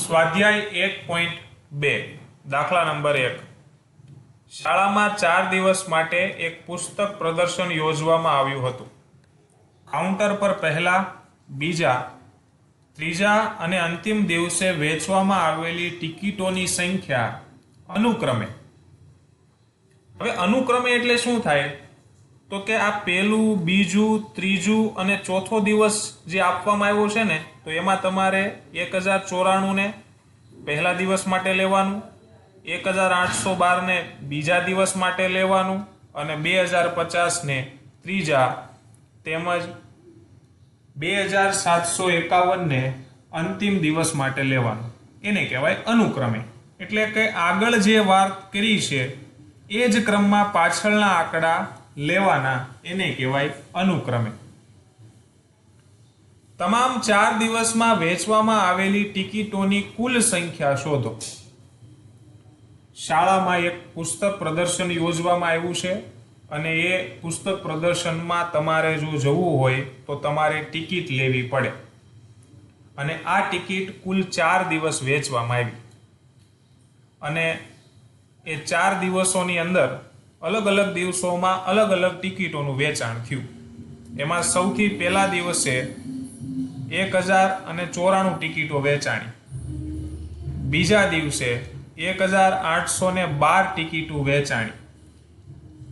સ્વાધ્યાય 1.2 દાખલા નંબર 1 શાળામાં 4 દિવસ માટે એક પુસ્તક પ્રદર્શન યોજવામાં આવ્યું હતું. કાઉન્ટર પર પહેલા, બીજા, ત્રીજા અને અંતિમ દિવસે વેચવામાં આવેલી ટિકિટોની સંખ્યા અનુક્રમે. હવે અનુક્રમે એટલે શું થાય? તો કે આ પહેલું, બીજું, ત્રીજું અને ચોથો દિવસ જે આપવામાં આવ્યો છે ને, તો એમાં તમારે 1094 ને પહેલા દિવસ માટે લેવાનું, 1812 ને બીજા દિવસ માટે લેવાનું અને 2050 ને ત્રીજા તેમજ 2751 ને અંતિમ દિવસ માટે લેવાનું. એને કહેવાય અનુક્રમે. એટલે કે આગળ જે વાત કરી છે એ જ ક્રમમાં પાછળના આંકડા લેવાના, એને કહેવાય અનુક્રમે. તમામ 4 દિવસમાં વેચવામાં આવેલી ટિકિટોની કુલ સંખ્યા શોધો. શાળામાં એક પુસ્તક પ્રદર્શન યોજવામાં આવ્યું છે અને એ પુસ્તક પ્રદર્શનમાં તમારે જો જવું હોય તો તમારે ટિકિટ લેવી પડે અને આ ટિકિટ કુલ 4 દિવસ વેચવામાં આવી અને એ 4 દિવસોની અંદર અલગ અલગ દિવસોમાં અલગ અલગ ટિકિટોનું વેચાણ થયું. એમાં સૌથી પહેલા દિવસે 1094 ટિકિટો વેચાણી, બીજા દિવસે 1812 ટિકિટો વેચાણી,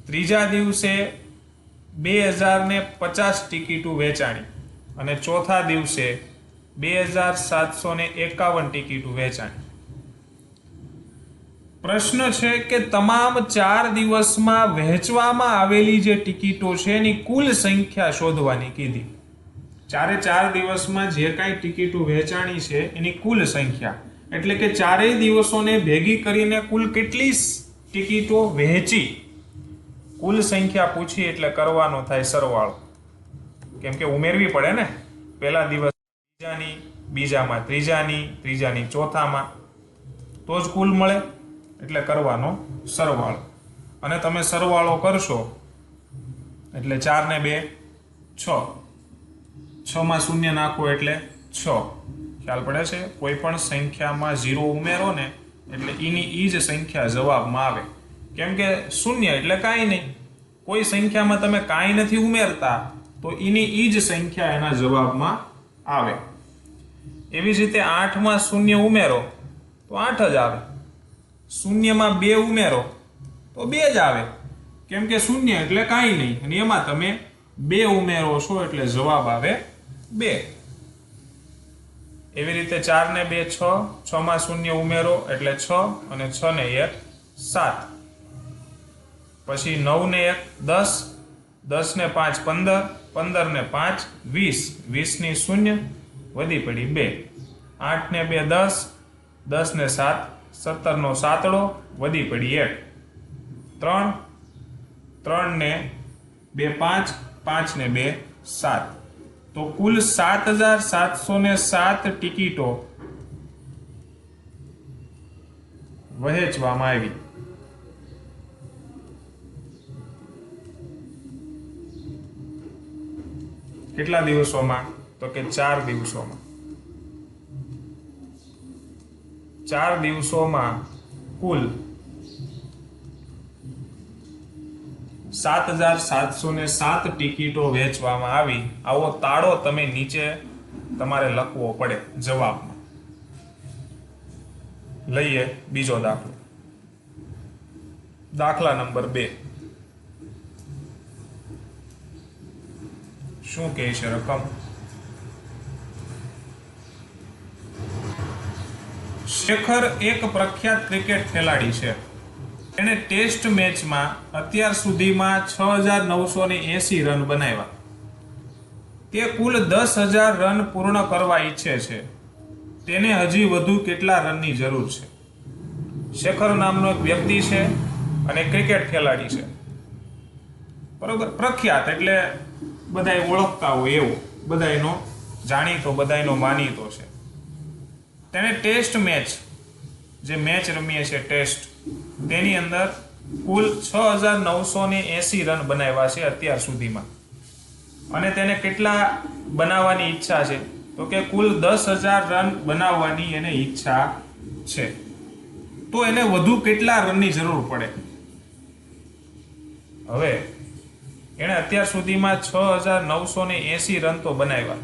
ત્રીજા દિવસે 2050 ટિકિટો વેચાણી અને ચોથા દિવસે 2751 ટિકિટો વેચાણી. પ્રશ્ન છે કે તમામ 4 દિવસમાં વહેંચવામાં આવેલી જે ટિકિટો છે એની કુલ સંખ્યા શોધવાની કીધી. 4 દિવસમાં જે કાંઈ ટિકિટો વેચાણી છે એની કુલ સંખ્યા, એટલે કે 4 દિવસોને ભેગી કરીને કુલ કેટલી ટિકિટો વહેંચી, કુલ સંખ્યા પૂછી એટલે કરવાનો થાય સરવાળો. કેમ કે ઉમેરવી પડે ને, પહેલા દિવસ બીજાની, બીજામાં ત્રીજાની, ત્રીજાની ચોથામાં, તો જ કુલ મળે. એટલે કરવાનો સરવાળો. અને તમે સરવાળો કરશો એટલે 4 ને 2 6, 6 માં શૂન્ય નાખો એટલે 6. ખ્યાલ પડે છે? કોઈ પણ સંખ્યામાં 0 ઉમેરો ને એટલે એની ઈ જ સંખ્યા જવાબમાં આવે. કેમ કે શૂન્ય એટલે કાંઈ નહીં. કોઈ સંખ્યામાં તમે કાંઈ નથી ઉમેરતા તો એની ઈ જ સંખ્યા એના જવાબમાં આવે. એવી જ રીતે 8 માં શૂન્ય ઉમેરો તો 8 જ આવે. શૂન્યમાં 2 ઉમેરો તો 2 જ આવે. કેમ કે શૂન્ય એટલે કાંઈ નહીં અને એમાં તમે 2 ઉમેરો છો એટલે જવાબ આવે 2. એવી રીતે 4 ને 2 6, 6 માં શૂન્ય ઉમેરો એટલે 6 અને 6 ને 1 7. પછી 9 ને 1 10, 10 ને 5 15, 15 ને 5 20, 20 ની શૂન્ય વધી પડી 2. 8 ને 2 10, 10 ને 7 17 નો સાતડો વધી પડી 1. 3, 3 ને 2 5, 5 ને 2 7. તો કુલ 7707 ટિકિટો વહેંચવામાં આવી. કેટલા દિવસોમાં? તો કે 4 દિવસોમાં. 4 દિવસોમાં કુલ 7707 ટિકિટો વેચવામાં આવી. આવો તાળો તમે નીચે તમારે લખવો પડે જવાબમાં. લઈએ બીજો દાખલો. દાખલા નંબર 2. શું કહે છે રકમ? શેખર એક પ્રખ્યાત ક્રિકેટ ખેલાડી છે. એણે ટેસ્ટ મેચમાં અત્યાર સુધીમાં 6980 રન બનાવ્યા. તે કુલ 10,000 રન પૂર્ણ કરવા ઈચ્છે છે. તેને હજી વધુ કેટલા રનની જરૂર છે? શેખર નામનો એક વ્યક્તિ છે અને ક્રિકેટ ખેલાડી છે. બરોબર? પ્રખ્યાત એટલે બધાય ઓળખતા હોય એવું, બધાયનો જાણીતો, બધાયનો માનીતો છે. તેને ટેસ્ટ મેચ, જે મેચ રમીએ છે ટેસ્ટ, તેની અંદર કુલ 6980 રન બનાવ્યા છે અત્યાર સુધીમાં. અને તેને કેટલા બનાવવાની ઈચ્છા છે? તો કે કુલ 10,000 રન બનાવવાની એને ઈચ્છા છે. તો એને વધુ કેટલા રનની જરૂર પડે? હવે એણે અત્યાર સુધીમાં 6,980 રન તો બનાવ્યા.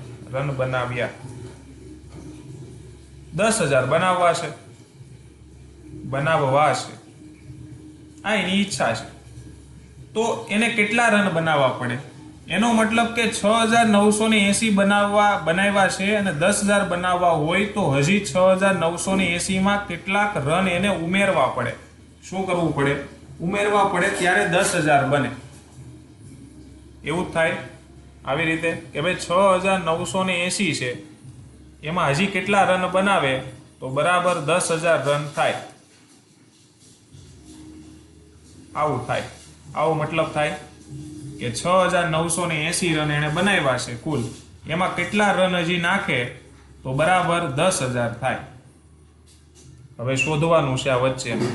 10,000 બનાવવા છે. આ એની ઈચ્છા છે. તો એને કેટલા રન બનાવવા પડે? એનો મતલબ કે 6,980 બનાવ્યા છે અને 10,000 બનાવવા હોય તો હજી 6,980 માં કેટલાક રન એને ઉમેરવા પડે. શું કરવું પડે? ઉમેરવા પડે, ત્યારે 10,000 બને. એવું જ થાય આવી રીતે કે ભાઈ 6,980 છે, એમાં હજી કેટલા રન બનાવે તો બરાબર 10,000 રન થાય. આવું થાય. આવો મતલબ થાય કે 6,980 રન એને બનાવ્યા છે કુલ, એમાં કેટલા રન હજી નાખે તો બરાબર 10,000 થાય. હવે શોધવાનું છે આ વચ્ચેનું.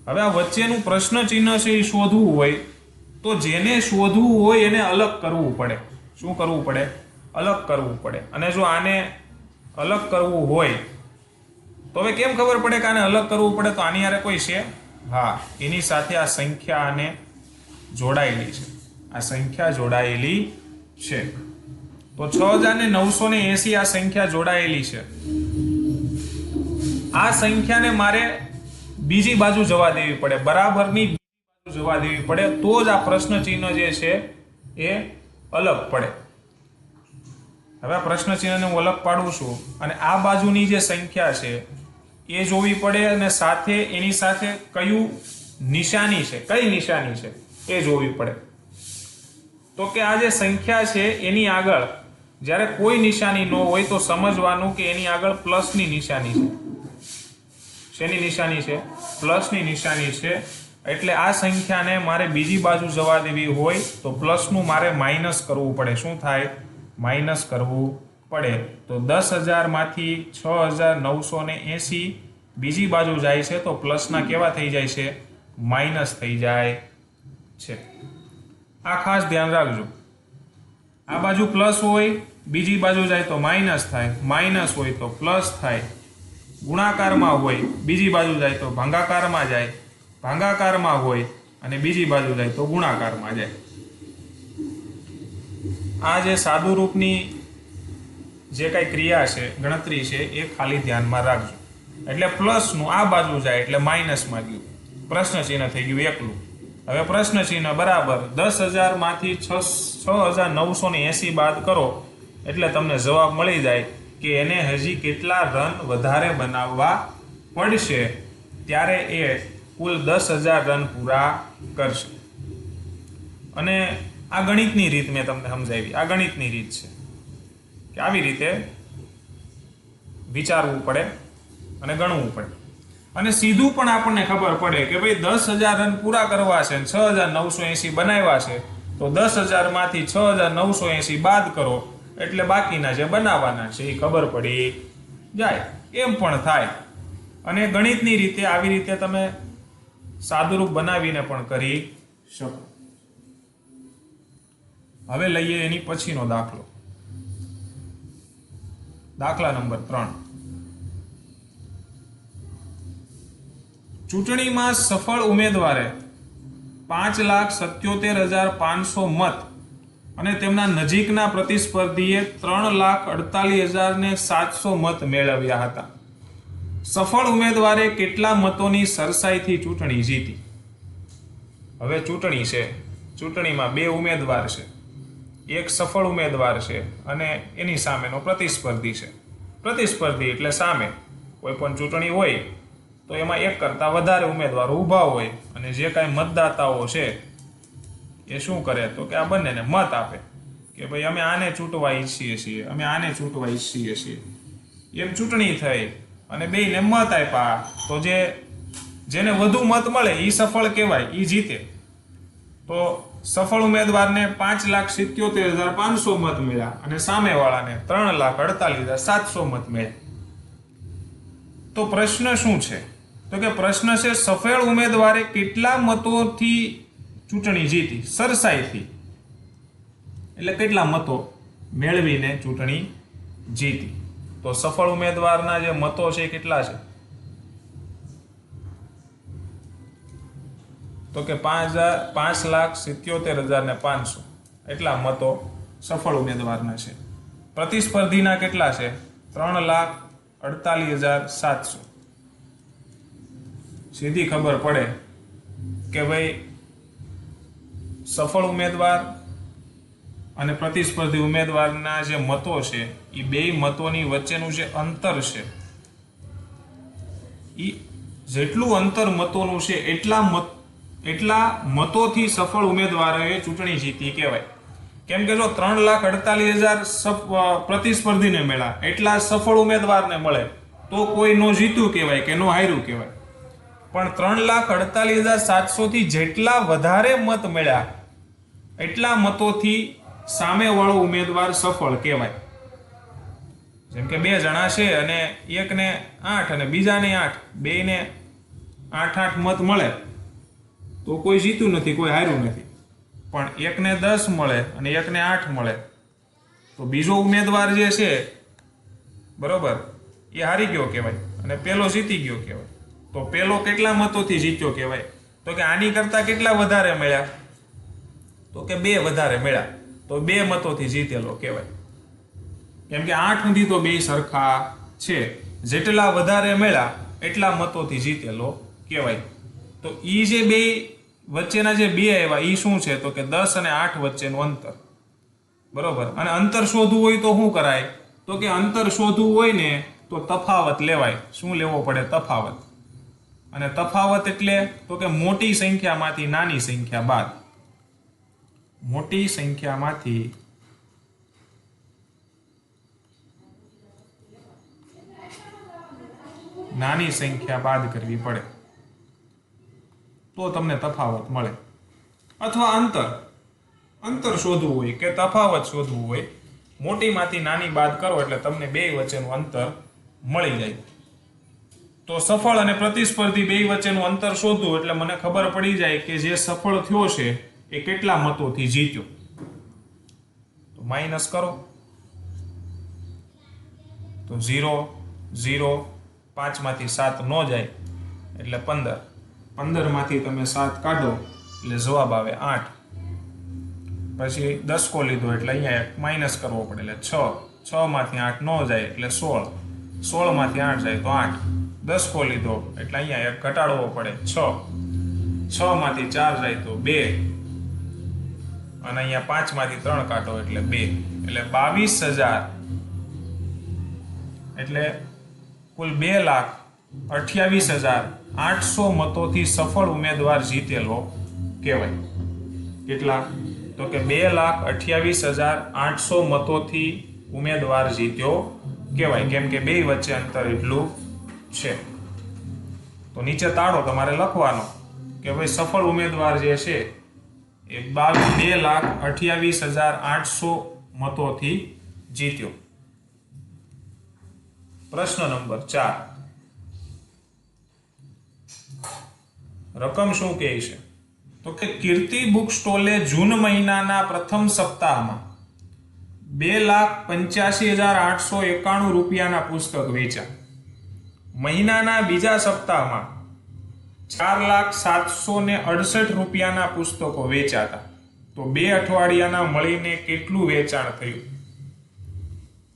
હવે આ વચ્ચેનું પ્રશ્ન ચિહ્ન છે એ શોધવું હોય તો જેને શોધવું હોય એને અલગ કરવું પડે. શું કરવું પડે? અલગ કરવું પડે. અને જો આને અલગ કરવું હોય તો હવે કેમ ખબર પડે કે આને અલગ કરવું પડે? તો આની હારે કોઈ છે? હા, એની સાથે આ સંખ્યા આને જોડાયેલી છે. આ સંખ્યા જોડાયેલી છે. તો 6,980 આ સંખ્યા જોડાયેલી છે. આ સંખ્યાને મારે બીજી બાજુ જવા દેવી પડે, બરાબરની બીજી બાજુ જવા દેવી પડે, તો જ આ પ્રશ્ન ચિહ્ન જે છે એ અલગ પડે. હવે આ પ્રશ્ન ચિહ્નને હું અલગ પાડું છું અને આ બાજુની જે સંખ્યા છે એ જોવી પડે અને સાથે એની સાથે કયું નિશાની છે, કઈ નિશાની છે એ જોવી પડે. તો કે આ જે સંખ્યા છે એની આગળ જ્યારે કોઈ નિશાની ન હોય તો સમજવાનું કે એની આગળ પ્લસની નિશાની છે. શેની નિશાની છે? પ્લસની નિશાની છે. એટલે આ સંખ્યાને મારે બીજી બાજુ જવા દેવી હોય તો પ્લસનું મારે માઇનસ કરવું પડે. શું થાય? માઇનસ કરવું પડે. તો 10,000 માંથી 6,980 બીજી બાજુ જાય છે તો પ્લસના કેવા થઈ જાય છે? માઇનસ થઈ જાય છે. આ ખાસ ધ્યાન રાખજો. આ બાજુ પ્લસ હોય, બીજી બાજુ જાય તો માઇનસ થાય, માઇનસ હોય તો પ્લસ થાય. ગુણાકારમાં હોય, બીજી બાજુ જાય તો ભાગાકારમાં જાય, ભાગાકારમાં હોય અને બીજી બાજુ જાય તો ગુણાકારમાં જાય. આ જે સાદુ રૂપની જે કઈ ક્રિયા છે, ગણતરી છે, એ ખાલી ધ્યાનમાં રાખજો. એટલે પ્લસનું આ બાજુ જાય એટલે માઇનસમાં ગયું, પ્રશ્ન ચિહ્ન થઈ ગયું એકલું. હવે પ્રશ્ન ચિહ્ન બરાબર 10,000 માંથી 6,980 બાદ કરો એટલે તમને જવાબ મળી જાય કે એને હજી કેટલા રન વધારે બનાવવા પડશે, ત્યારે એ કુલ 10,000 રન પૂરા કરશે. અને આ ગણિતની રીત મેં તમને સમજાવી. આ ગણિતની રીત છે કે આવી રીતે વિચારવું પડે અને ગણવું પડે. અને સીધું પણ આપણને ખબર પડે કે ભાઈ 10,000 રન પૂરા કરવા છે, 6,980 બનાવ્યા છે, તો 10,000 માંથી 6,980 બાદ કરો એટલે બાકીના જે બનાવવાના છે એ ખબર પડી જાય. એમ પણ થાય. અને ગણિતની રીતે આવી રીતે તમે સાદુરૂપ બનાવીને પણ કરી શકો. હવે લઈએ એની પછીનો દાખલો. દાખલા નંબર 3. ચૂંટણીમાં સફળ ઉમેદવારે 5,77,500 મત અને તેમના નજીકના પ્રતિસ્પર્ધીએ 3,48,700 મત મેળવ્યા હતા. સફળ ઉમેદવારે કેટલા મતોની સરસાઈથી ચૂંટણી જીતી? હવે ચૂંટણી છે, ચૂંટણીમાં બે ઉમેદવાર છે, એક સફળ ઉમેદવાર છે અને એની સામેનો પ્રતિસ્પર્ધી છે. પ્રતિસ્પર્ધી એટલે સામે. કોઈ પણ ચૂંટણી હોય તો એમાં એક કરતાં વધારે ઉમેદવારો ઊભા હોય અને જે કાંઈ મતદાતાઓ છે એ શું કરે તો કે આ બંનેને મત આપે કે ભાઈ અમે આને ચૂંટવા ઈચ્છીએ છીએ, અમે આને ચૂંટવા ઈચ્છીએ છીએ. એમ ચૂંટણી થઈ અને બેયને મત આપ્યા તો જેને વધુ મત મળે એ સફળ કહેવાય, એ જીતે. તો સફળ ઉમેદવારને 5,77,500 મત મળ્યા અને સામેવાળાને 3,48,700 મત મળ્યા. તો પ્રશ્ન શું છે? તો કે પ્રશ્ન છે સફળ ઉમેદવારે કેટલા મતોથી ચૂંટણી જીતી? સરસાઈથી એટલે કેટલા મતો મેળવીને ચૂંટણી જીતી. તો સફળ ઉમેદવારના જે મતો છે કેટલા છે? તો કે 5,77,500 એટલા મતો સફળ ઉમેદવારના છે. પ્રતિસ્પર્ધીના કેટલા છે? 3,48,700. સીધી ખબર પડે કે ભાઈ સફળ ઉમેદવાર અને પ્રતિસ્પર્ધી ઉમેદવારના જે મતો છે એ બે મતોની વચ્ચેનું જે અંતર છે એ જેટલું અંતર મતોનું છે એટલા મતોથી સફળ ઉમેદવારોએ ચૂંટણી જીતી કહેવાય. કેમ કે જો 3,48,000 પ્રતિસ્પર્ધીને મળ્યા એટલા સફળ ઉમેદવારને મળે તો કોઈ નો જીત્યું કહેવાય કે નો હાર્યું કહેવાય. પણ 3,48,700 થી જેટલા વધારે મત મળ્યા એટલા મતોથી સામેવાળો ઉમેદવાર સફળ કહેવાય. જેમ કે 2 જણા છે અને એકને 8 અને બીજાને 8, બેને 8 મત મળે તો કોઈ જીત્યું નથી, કોઈ હાર્યું નથી. પણ એકને 10 મળે અને એકને 8 મળે તો બીજો ઉમેદવાર જે છે બરોબર એ હારી ગયો કહેવાય અને પેલો જીતી ગયો કહેવાય. તો પેલો કેટલા મતોથી જીત્યો કહેવાય? તો કે આની કરતા કેટલા વધારે મળ્યા? તો કે 2 વધારે મળ્યા તો 2 મતોથી જીતેલો કહેવાય. કેમ કે 8 સુધી તો બે સરખા છે, જેટલા વધારે મળ્યા એટલા મતોથી જીતેલો કહેવાય. તો ઈ જે બે વચ્ચેના જે 2 આવ્યા ઈ શું છે? તો કે 10 અને 8 વચ્ચેનું અંતર. બરોબર. અને અંતર શોધવું હોય તો શું કરાય? તો કે અંતર શોધવું હોય ને તો તફાવત લેવાય. શું લેવો પડે? તફાવત. અને તફાવત એટલે તો કે મોટી સંખ્યામાંથી નાની સંખ્યા બાદ. મોટી સંખ્યામાંથી નાની સંખ્યા બાદ કરવી પડે તો તમને તફાવત મળે. અથવા અંતર શોધવું હોય કે તફાવત શોધવું હોય, મોટીમાંથી નાની બાદ કરો એટલે તમને બે વચ્ચેનું અંતર મળી જાય. તો સફળ અને પ્રતિસ્પર્ધી બે વચ્ચેનું અંતર શોધવું એટલે મને ખબર પડી જાય કે જે સફળ થયો છે એ કેટલા મતોથી જીત્યો. તો માઇનસ કરો તો 0, 0, 5 માંથી 7 ન જાય એટલે 15. 15 માંથી તમે 7 કાઢો એટલે જવાબ આવે 8. પછી 10 લીધો એટલે અહીંયા એક માઇનસ કરવો પડે એટલે 6. 6 માંથી 8 ન જાય એટલે 16. 16 માંથી 8 જાય તો 8. 10 લીધો એટલે અહીંયા એક ઘટાડવો પડે 6. 6 માંથી 4 જાય તો 2 અને અહીંયા 5 માંથી 3 કાઢો એટલે 2 એટલે 22,000 એટલે કુલ 2,28,800 મતોથી સફળ ઉમેદવાર જીતેલો કહેવાય. કેટલા? તો કે 2,28,800 મતોથી ઉમેદવાર જીત્યો કહેવાય. કેમ કે બે વચ્ચે અંતર એટલું છે. તો નીચે તાળો તમારે લખવાનો કે ભાઈ સફળ ઉમેદવાર જે છે એ 2,28,800 મતોથી જીત્યો. પ્રશ્ન નંબર 4. રકમ શું કહે છે? તો કે કીર્તિ બુક સ્ટોલે જૂન મહિનાના પ્રથમ સપ્તાહમાં 2,85,891 રૂપિયાના પુસ્તક વેચ્યા. મહિનાના બીજા સપ્તાહમાં 4,768 રૂપિયાના પુસ્તકો વેચાતા. તો 2 અઠવાડિયાના મળીને કેટલું વેચાણ થયું?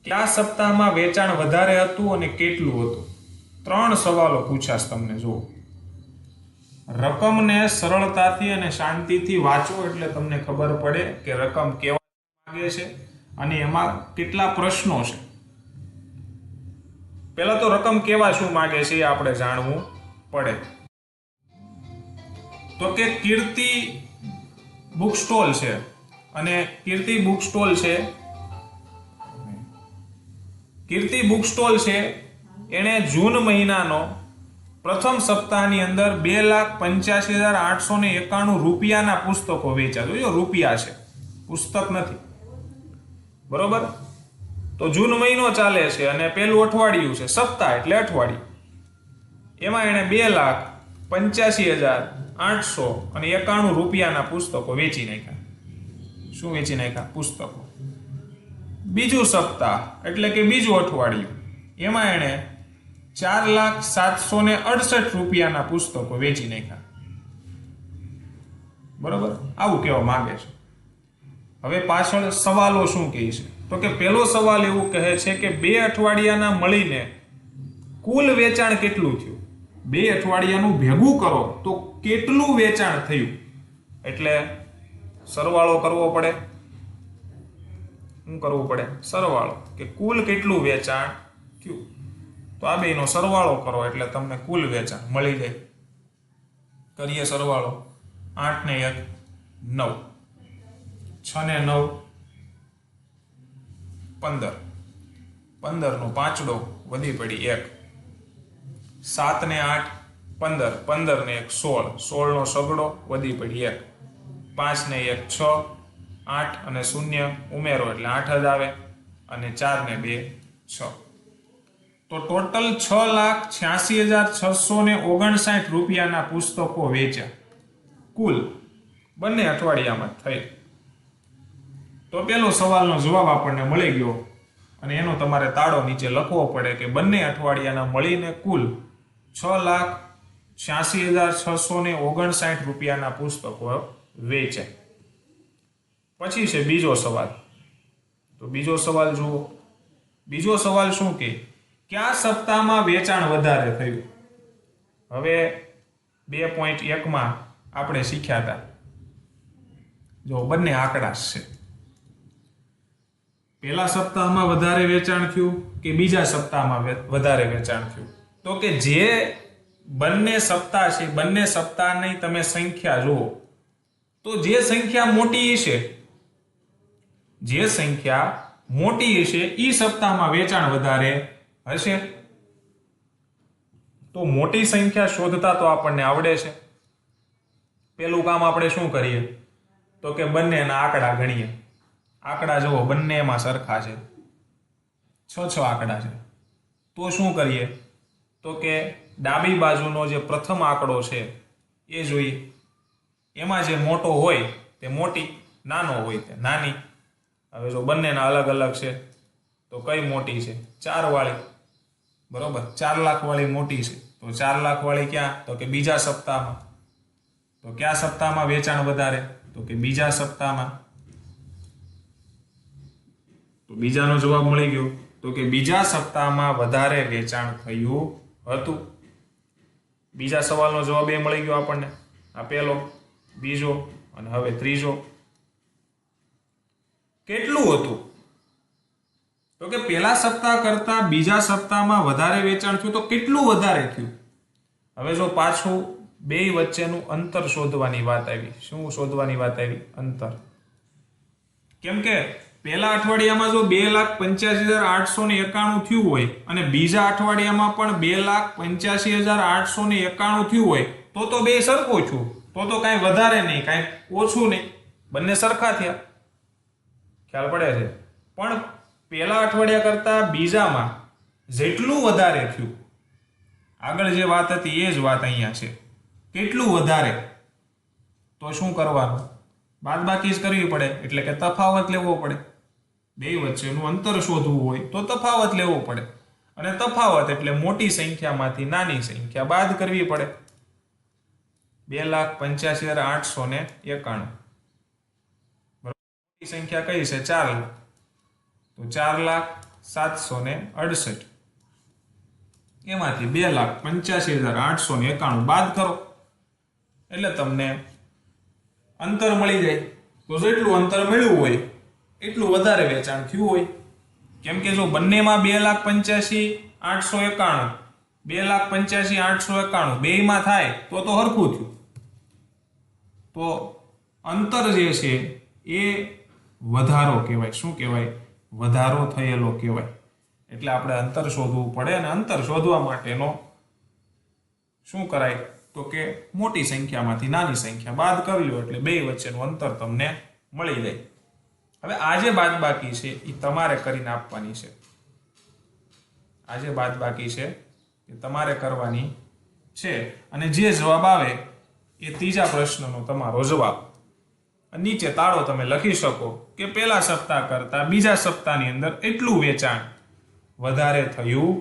કયા સપ્તાહમાં વેચાણ વધારે હતું અને કેટલું હતું? 3 સવાલો પૂછાશ તમને. જુઓ, રકમને સરળતાથી અને શાંતિથી વાંચો એટલે તમને ખબર પડે કે રકમ કેવા માંગે છે અને એમાં કેટલા પ્રશ્નો છે. પહેલા તો રકમ કેવા શું માંગે છે એ આપણે જાણવું પડે. તો કે કીર્તિ બુક સ્ટોલ છે અને કીર્તિ બુક સ્ટોલ છે એણે જૂન મહિનાનો પ્રથમ સપ્તાહની અંદર 2,85,891 રૂપિયાના પુસ્તકો વેચ્યા. જોજો, રૂપિયા છે, પુસ્તક નથી. બરોબર. તો જૂન મહિનો ચાલે છે અને પેલું અઠવાડિયું છે, સપ્તાહ એટલે અઠવાડિયું. એમાં એણે 2,85,891 રૂપિયાના પુસ્તકો વેચી નાખ્યા. શું વેચી નાખ્યા? પુસ્તકો. બીજું સપ્તાહ એટલે કે બીજું અઠવાડિયું, એમાં એણે 4,768 રૂપિયાના પુસ્તકો વેચી નાખ્યા. બરોબર, આવું કહેવા માંગે છે. હવે પાછળ સવાલો શું કહે છે? તો કે પહેલો સવાલ એવું કહે છે કે 2 અઠવાડિયાના મળીને કુલ વેચાણ કેટલું થયું? 2 અઠવાડિયાનું ભેગું કરો તો કેટલું વેચાણ થયું? એટલે સરવાળો કરવો પડે. શું કરવું પડે? સરવાળો, કે કુલ કેટલું વેચાણ થયું. તો આ બેનો સરવાળો કરો એટલે તમને કુલ વેચાણ મળી જાય. કરીએ સરવાળો. 8 ને 1 9, 6 ને 9 15, 15 નો પાંચડો વધી પડી 1, 7 ને 8 15, 15 ને 1 16, 16 નો સગડો વધી પડી 1, 5 ને 1 6, 8 અને 0 ઉમેરો એટલે 8 જ આવે, અને 4 ને 2 6. તો ટોટલ 6,86,659 રૂપિયાના પુસ્તકો વેચ્યા કુલ બંને અઠવાડિયામાં થઈ. તો પેલો સવાલનો જવાબ આપણને મળી ગયો, અને એનો તમારે તાળો નીચે લખવો પડે કે બંને અઠવાડિયાના મળીને કુલ 6,86,659 રૂપિયાના પુસ્તકો વેચાય. પછી છે બીજો સવાલ. તો બીજો સવાલ જુઓ. બીજો સવાલ શું કે કયા સપ્તાહમાં વેચાણ વધારે થયું? હવે 2.1 માં આપણે શીખ્યા હતા, જો બંને આંકડા છે. પહેલા સપ્તાહમાં વધારે વેચાણ થયું કે બીજા સપ્તાહમાં વધારે વેચાણ થયું? તો કે જે બંને સપ્તાહ છે, બંને સપ્તાહની તમે સંખ્યા જુઓ તો જે સંખ્યા મોટી હશે, જે સંખ્યા મોટી હશે એ સપ્તાહમાં વેચાણ વધારે હશે. તો મોટી સંખ્યા શોધતા તો આપણને આવડે છે. પેલું કામ આપણે શું કરીએ? તો કે બંનેના આંકડા ગણીએ. આંકડા જુઓ, બંનેમાં સરખા છે, 6 આંકડા છે. તો શું કરીએ? તો કે ડાબી બાજુનો જે પ્રથમ આંકડો છે એ જોઈએ. એમાં જે મોટો હોય તે મોટી, નાનો હોય તે નાની. હવે જો બંનેના અલગ અલગ છે તો કઈ મોટી છે? 4 વાળી. બરોબર, 4 લાખ વાળી મોટી છે. તો 4 લાખ વાળી ક્યાં? તો કે બીજા સપ્તાહમાં. તો કયા સપ્તાહમાં વેચાણ વધારે? તો કે બીજા સપ્તાહમાં. તો બીજાનો જવાબ મળી ગયો. તો કે બીજા સપ્તાહમાં વધારે વેચાણ થયું હતું. બીજા સવાલનો જવાબ એ મળી ગયો આપણને. આ પહેલો, બીજો અને હવે ત્રીજો. કેટલું હતું? તો કે પહેલા સપ્તાહ કરતા બીજા સપ્તાહમાં વધારે વેચાણ થયું. તો કેટલું વધારે થયું? હવે જો પાછું બે વચ્ચેનું અંતર શોધવાની વાત આવી. શું શોધવાની વાત આવી? અંતર. કેમ કે પહેલા અઠવાડિયામાં જો 2,85,891 થયું હોય અને બીજા અઠવાડિયામાં પણ 2,85,891 થયું હોય તો બે સરખું થયું. તો કાંઈ વધારે નહીં, કાંઈ ઓછું નહીં, બંને સરખા થયા. ખ્યાલ પડે છે? પણ પહેલા અઠવાડિયા કરતા બીજામાં જેટલું વધારે થયું, આગળ જે વાત હતી એ જ વાત અહીંયા છે. કેટલું વધારે? તો શું કરવાનું? બાદબાકી જ કરવી પડે, એટલે કે તફાવત લેવો પડે. બે વચ્ચેનું અંતર શોધવું હોય તો તફાવત લેવો પડે, અને તફાવત એટલે મોટી સંખ્યામાંથી નાની સંખ્યા બાદ કરવી પડે. 2,85,891. મોટી સંખ્યા કઈ છે? 4 લાખ. તો 4,07,68. એમાંથી 2,85,891 બાદ કરો એટલે તમને અંતર મળી જાય. તો જેટલું અંતર મળ્યું હોય એટલું વધારે વેચાણ થયું હોય. કેમ કે જો બંનેમાં 2,85,891, 2,85,891 બેયમાં થાય તો હરખું થયું. તો અંતર જે છે એ વધારો કહેવાય. શું કહેવાય? વધારો થયેલો કહેવાય. એટલે આપણે અંતર શોધવું પડે, અને અંતર શોધવા માટેનો શું કરાય? તો કે મોટી સંખ્યામાંથી નાની સંખ્યા બાદ કરી લો એટલે બે વચ્ચેનું અંતર તમને મળી જાય. હવે આ જે બાદબાકી છે એ તમારે કરીને આપવાની છે. આ જે બાદબાકી છે એ તમારે કરવાની છે, અને જે જવાબ આવે એ ત્રીજા પ્રશ્નનો તમારો જવાબ. નીચે તાળો તમે લખી શકો કે પહેલા સપ્તાહ કરતા બીજા સપ્તાહની અંદર એટલું વેચાણ વધારે થયું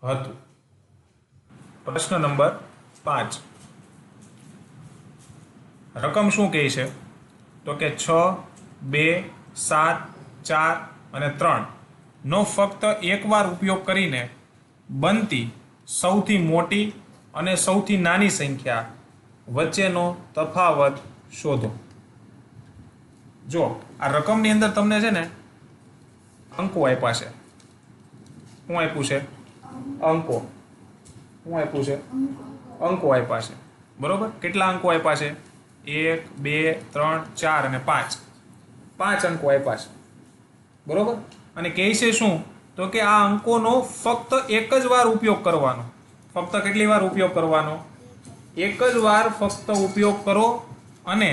હતું. પ્રશ્ન નંબર 5. રકમ શું કહે છે? તો કે 6, 2, 7, 4 અને 3 નો ફક્ત એકવાર ઉપયોગ કરીને બનતી સૌથી મોટી અને સૌથી નાની સંખ્યા વચ્ચેનો તફાવત શોધો. જો આ રકમની અંદર તમને છે ને અંકો આપ્યા છે. શું આપ્યું છે? અંકો. શું આપ્યું છે? અંકો આપ્યા છે. બરોબર? કેટલા અંકો આપ્યા છે? 1, 2, 3, 4 અને 5. 5 અંકો આપ્યા છે. બરોબર? અને કહે છે શું? તો કે આ અંકોનો ફક્ત એક જ વાર ઉપયોગ કરવાનો. ફક્ત કેટલી વાર ઉપયોગ કરવાનો? એક જ વાર ફક્ત ઉપયોગ કરો અને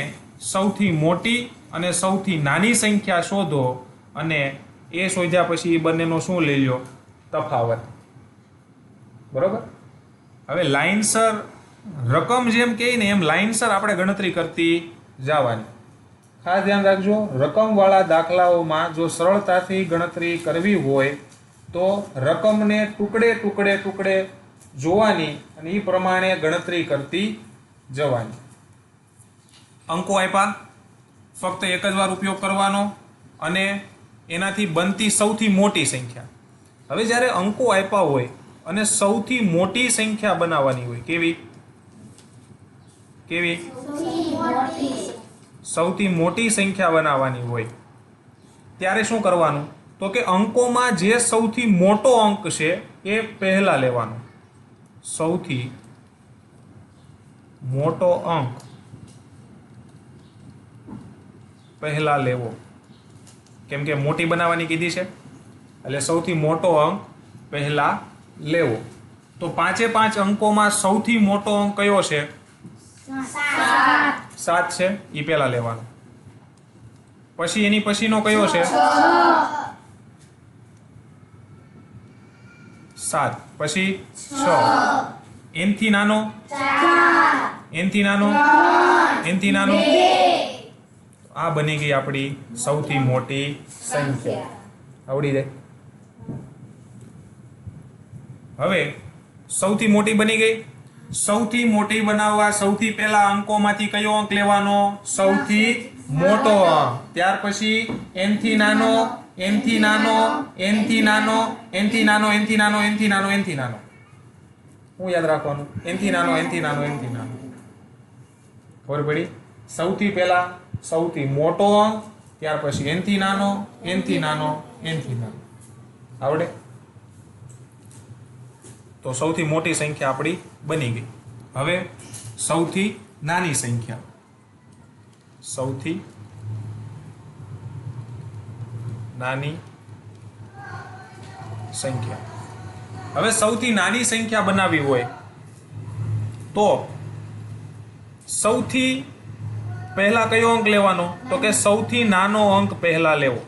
સૌથી મોટી અને સૌથી નાની સંખ્યા શોધો અને એ શોધ્યા પછી એ બંનેનો શું લઈ લો? તફાવત. બરોબર? હવે લાઇનસર રકમ જેમ કહે ને એમ લાઇનસર આપણે ગણતરી કરતી જવાની. ખાસ ધ્યાન રાખજો, રકમવાળા દાખલાઓમાં જો સરળતાથી ગણતરી કરવી હોય તો રકમને ટુકડે જોવાની અને એ પ્રમાણે ગણતરી કરતી જવાની. અંકો આપ્યા, ફક્ત એક જ વાર ઉપયોગ કરવાનો અને એનાથી બનતી સૌથી મોટી સંખ્યા. હવે જ્યારે અંકો આપ્યા હોય અને સૌથી મોટી સંખ્યા બનાવવાની હોય, કેવી? સૌથી મોટી સંખ્યા બનાવવાની હોય ત્યારે શું કરવાનું? તો કે અંકોમાં જે સૌથી મોટો અંક છે એ પહેલા લેવાનો. સૌથી મોટો અંક પહેલા લેવો. કેમ કે મોટી બનાવવાની કીધી છે એટલે સૌથી મોટો અંક પહેલા લેવો. તો 5 અંકોમાં સૌથી મોટો અંક કયો છે? 7 છે, એ પહેલા લેવાનો. પછી એની પછીનો કયો છે? 7. પછી 6. એનથી નાનો? એનથી નાનો? એનથી નાનો? આ બની ગઈ આપણી સૌથી મોટી સંખ્યા. આવડી જાય? હવે સૌથી મોટી બની ગઈ. સૌથી મોટી બનાવવા સૌથી પહેલા અંકોમાંથી કયો અંક લેવાનો? સૌથી મોટો અંક. ત્યાર પછી એનથી નાનો, એનથી નાનો, એનથી નાનો, એનથી નાનો, એનથી નાનો, એનથી નાનો, એનથી નાનો. શું યાદ રાખવાનું? એનથી નાનો, એનથી નાનો, એનથી નાનો. ખબર પડી? સૌથી પહેલા સૌથી મોટો અંક, ત્યાર પછી એનથી નાનો, એનથી નાનો, એનથી નાનો. આવડે? તો સૌથી મોટી સંખ્યા આપણી બની ગઈ. હવે સૌથી નાની સંખ્યા. સૌથી નાની સંખ્યા. હવે સૌથી નાની સંખ્યા બનાવવી હોય તો સૌથી પહેલા કયો અંક લેવાનો? તો કે સૌથી નાનો અંક પહેલા લેવો.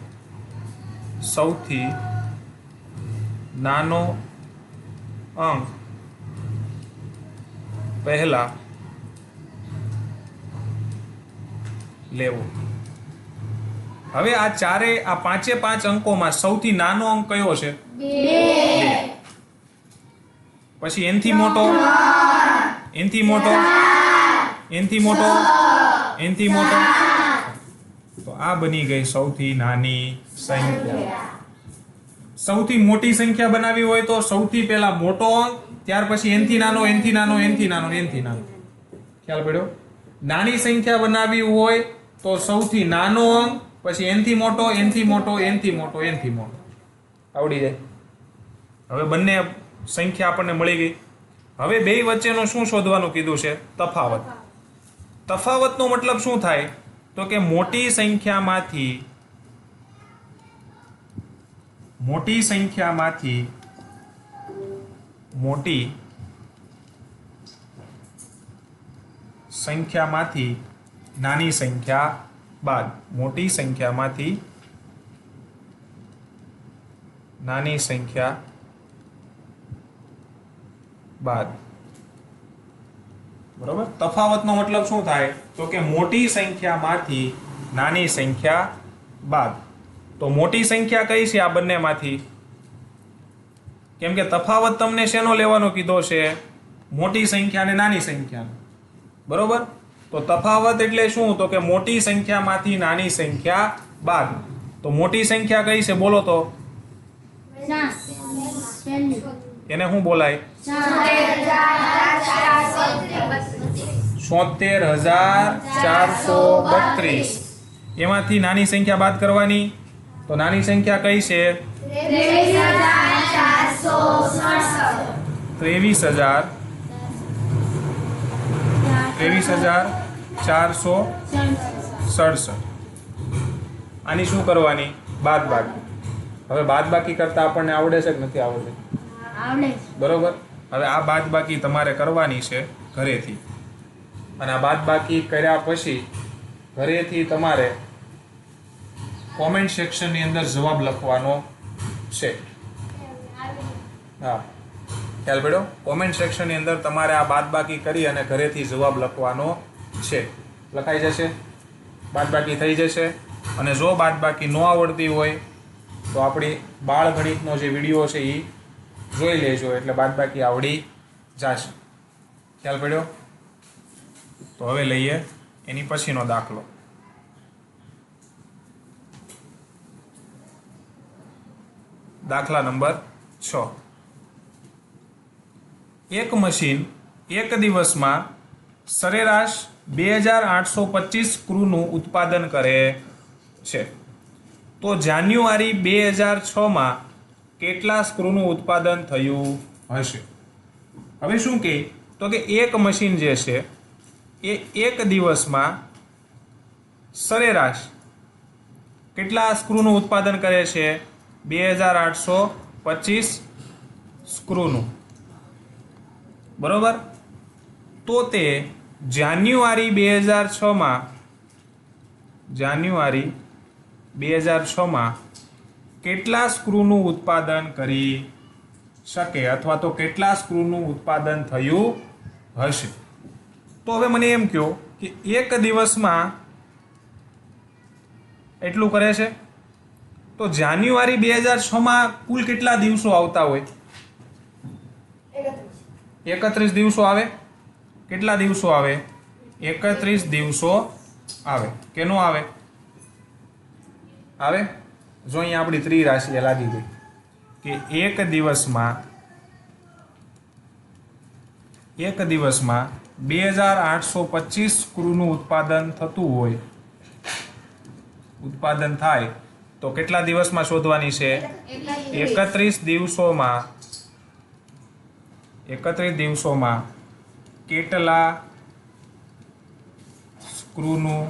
સૌથી નાનો અંક પહેલા લેવો. હવે આ પાંચે પાંચ અંકોમાં સૌથી નાનો અંક કયો છે? 2. પછી એનથી મોટો, એનથી મોટો, એનથી મોટો, એનથી મોટો. તો આ બની ગઈ સૌથી નાની સંખ્યા. સૌથી મોટી સંખ્યા બનાવવી હોય તો સૌથી પહેલા મોટો અંક, ત્યાર પછી એનથી નાનો, એનથી નાનો, એનથી નાનો, એનથી નાનો. ખ્યાલ પડ્યો? નાની સંખ્યા બનાવવી હોય તો સૌથી નાનો અંક, પછી એનથી મોટો, એનથી મોટો, એનથી મોટો, એનથી મોટો. આવડી જાય? હવે બંને સંખ્યા આપણને મળી ગઈ. હવે બે વચ્ચેનો શું શોધવાનું કીધું છે? તફાવત. તફાવતનો મતલબ શું થાય? તો કે મોટી સંખ્યામાંથી નાની સંખ્યા બાદ. મોટી સંખ્યામાંથી નાની સંખ્યા બાદ. બરોબર. તફાવતનો મતલબ શું થાય? તો કે મોટી સંખ્યામાંથી નાની સંખ્યા બાદ. તો મોટી સંખ્યા કઈ છે આ બંનેમાંથી? કેમ કે તફાવત તમને શેનો લેવાનો કીધો છે? મોટી સંખ્યા અને નાની સંખ્યાનો. બરોબર. તો તફાવત એટલે શું? તો કે મોટી સંખ્યામાંથી નાની સંખ્યા બાદ. તો મોટી સંખ્યા કઈ છે બોલો તો? એને શું બોલાય? ৭૪,૪32. એમાંથી નાની સંખ્યા બાદ કરવાની. તો નાની સંખ્યા કઈ છે? 23,467. આની શું કરવાની? બાદ બાકી. હવે બાદ બાકી કરતા આપણને આવડે છે કે નથી આવડે? બરોબર. હવે આ બાદ બાકી તમારે કરવાની છે ઘરેથી, અને આ બાદ બાકી કર્યા પછી ઘરેથી તમારે કોમેન્ટ સેક્શનની અંદર જવાબ લખવાનો છે. હા, ખ્યાલ પડ્યો? કોમેન્ટ સેક્શનની અંદર તમારે આ બાદ બાકી કરી અને ઘરેથી જવાબ લખવાનો છે. લખાઈ જશે, બાદ બાકી થઈ જશે. અને જો બાદ બાકી ન આવડતી હોય તો આપણી બાળ ગણિતનો જે વિડીયો છે એ જોઈ લેજો, એટલે બાદ બાકી આવડી જશે. ખ્યાલ પડ્યો? તો હવે લઈએ એની પછીનો દાખલો. દાખલા નંબર 6. એક મશીન એક દિવસમાં સરેરાશ 2825 સ્ક્રૂનું ઉત્પાદન કરે છે. તો જાન્યુઆરી 2006માં કેટલા સ્ક્રૂનું ઉત્પાદન થયું હશે? હવે શું કહે? તો કે એક મશીન જે છે એ એક દિવસમાં સરેરાશ કેટલા સ્ક્રૂનું ઉત્પાદન કરે છે? 2825 સ્ક્રૂનું. બરોબર. તો તે જાન્યુઆરી 2006માં કેટલા સ્ક્રૂનું ઉત્પાદન કરી શકે, અથવા તો કેટલા સ્ક્રૂનું ઉત્પાદન થયું હશે? તો હવે મને એમ કહો કે એક દિવસમાં એટલું કરે છે, તો જાન્યુઆરી 2006માં કુલ કેટલા દિવસો આવતા હોય? 31 દિવસો આવે. કેટલા દિવસો આવે? 31 દિવસો આવે કે નો આવે? આવે. જો અહીંયા આપણી ત્રિરાશિ લાગી ગઈ કે એક દિવસમાં 2825 સ્ક્રૂનું ઉત્પાદન થતું હોય, ઉત્પાદન થાય, તો કેટલા દિવસમાં શોધવાની છે? 31 દિવસોમાં કેટલા સ્ક્રૂનું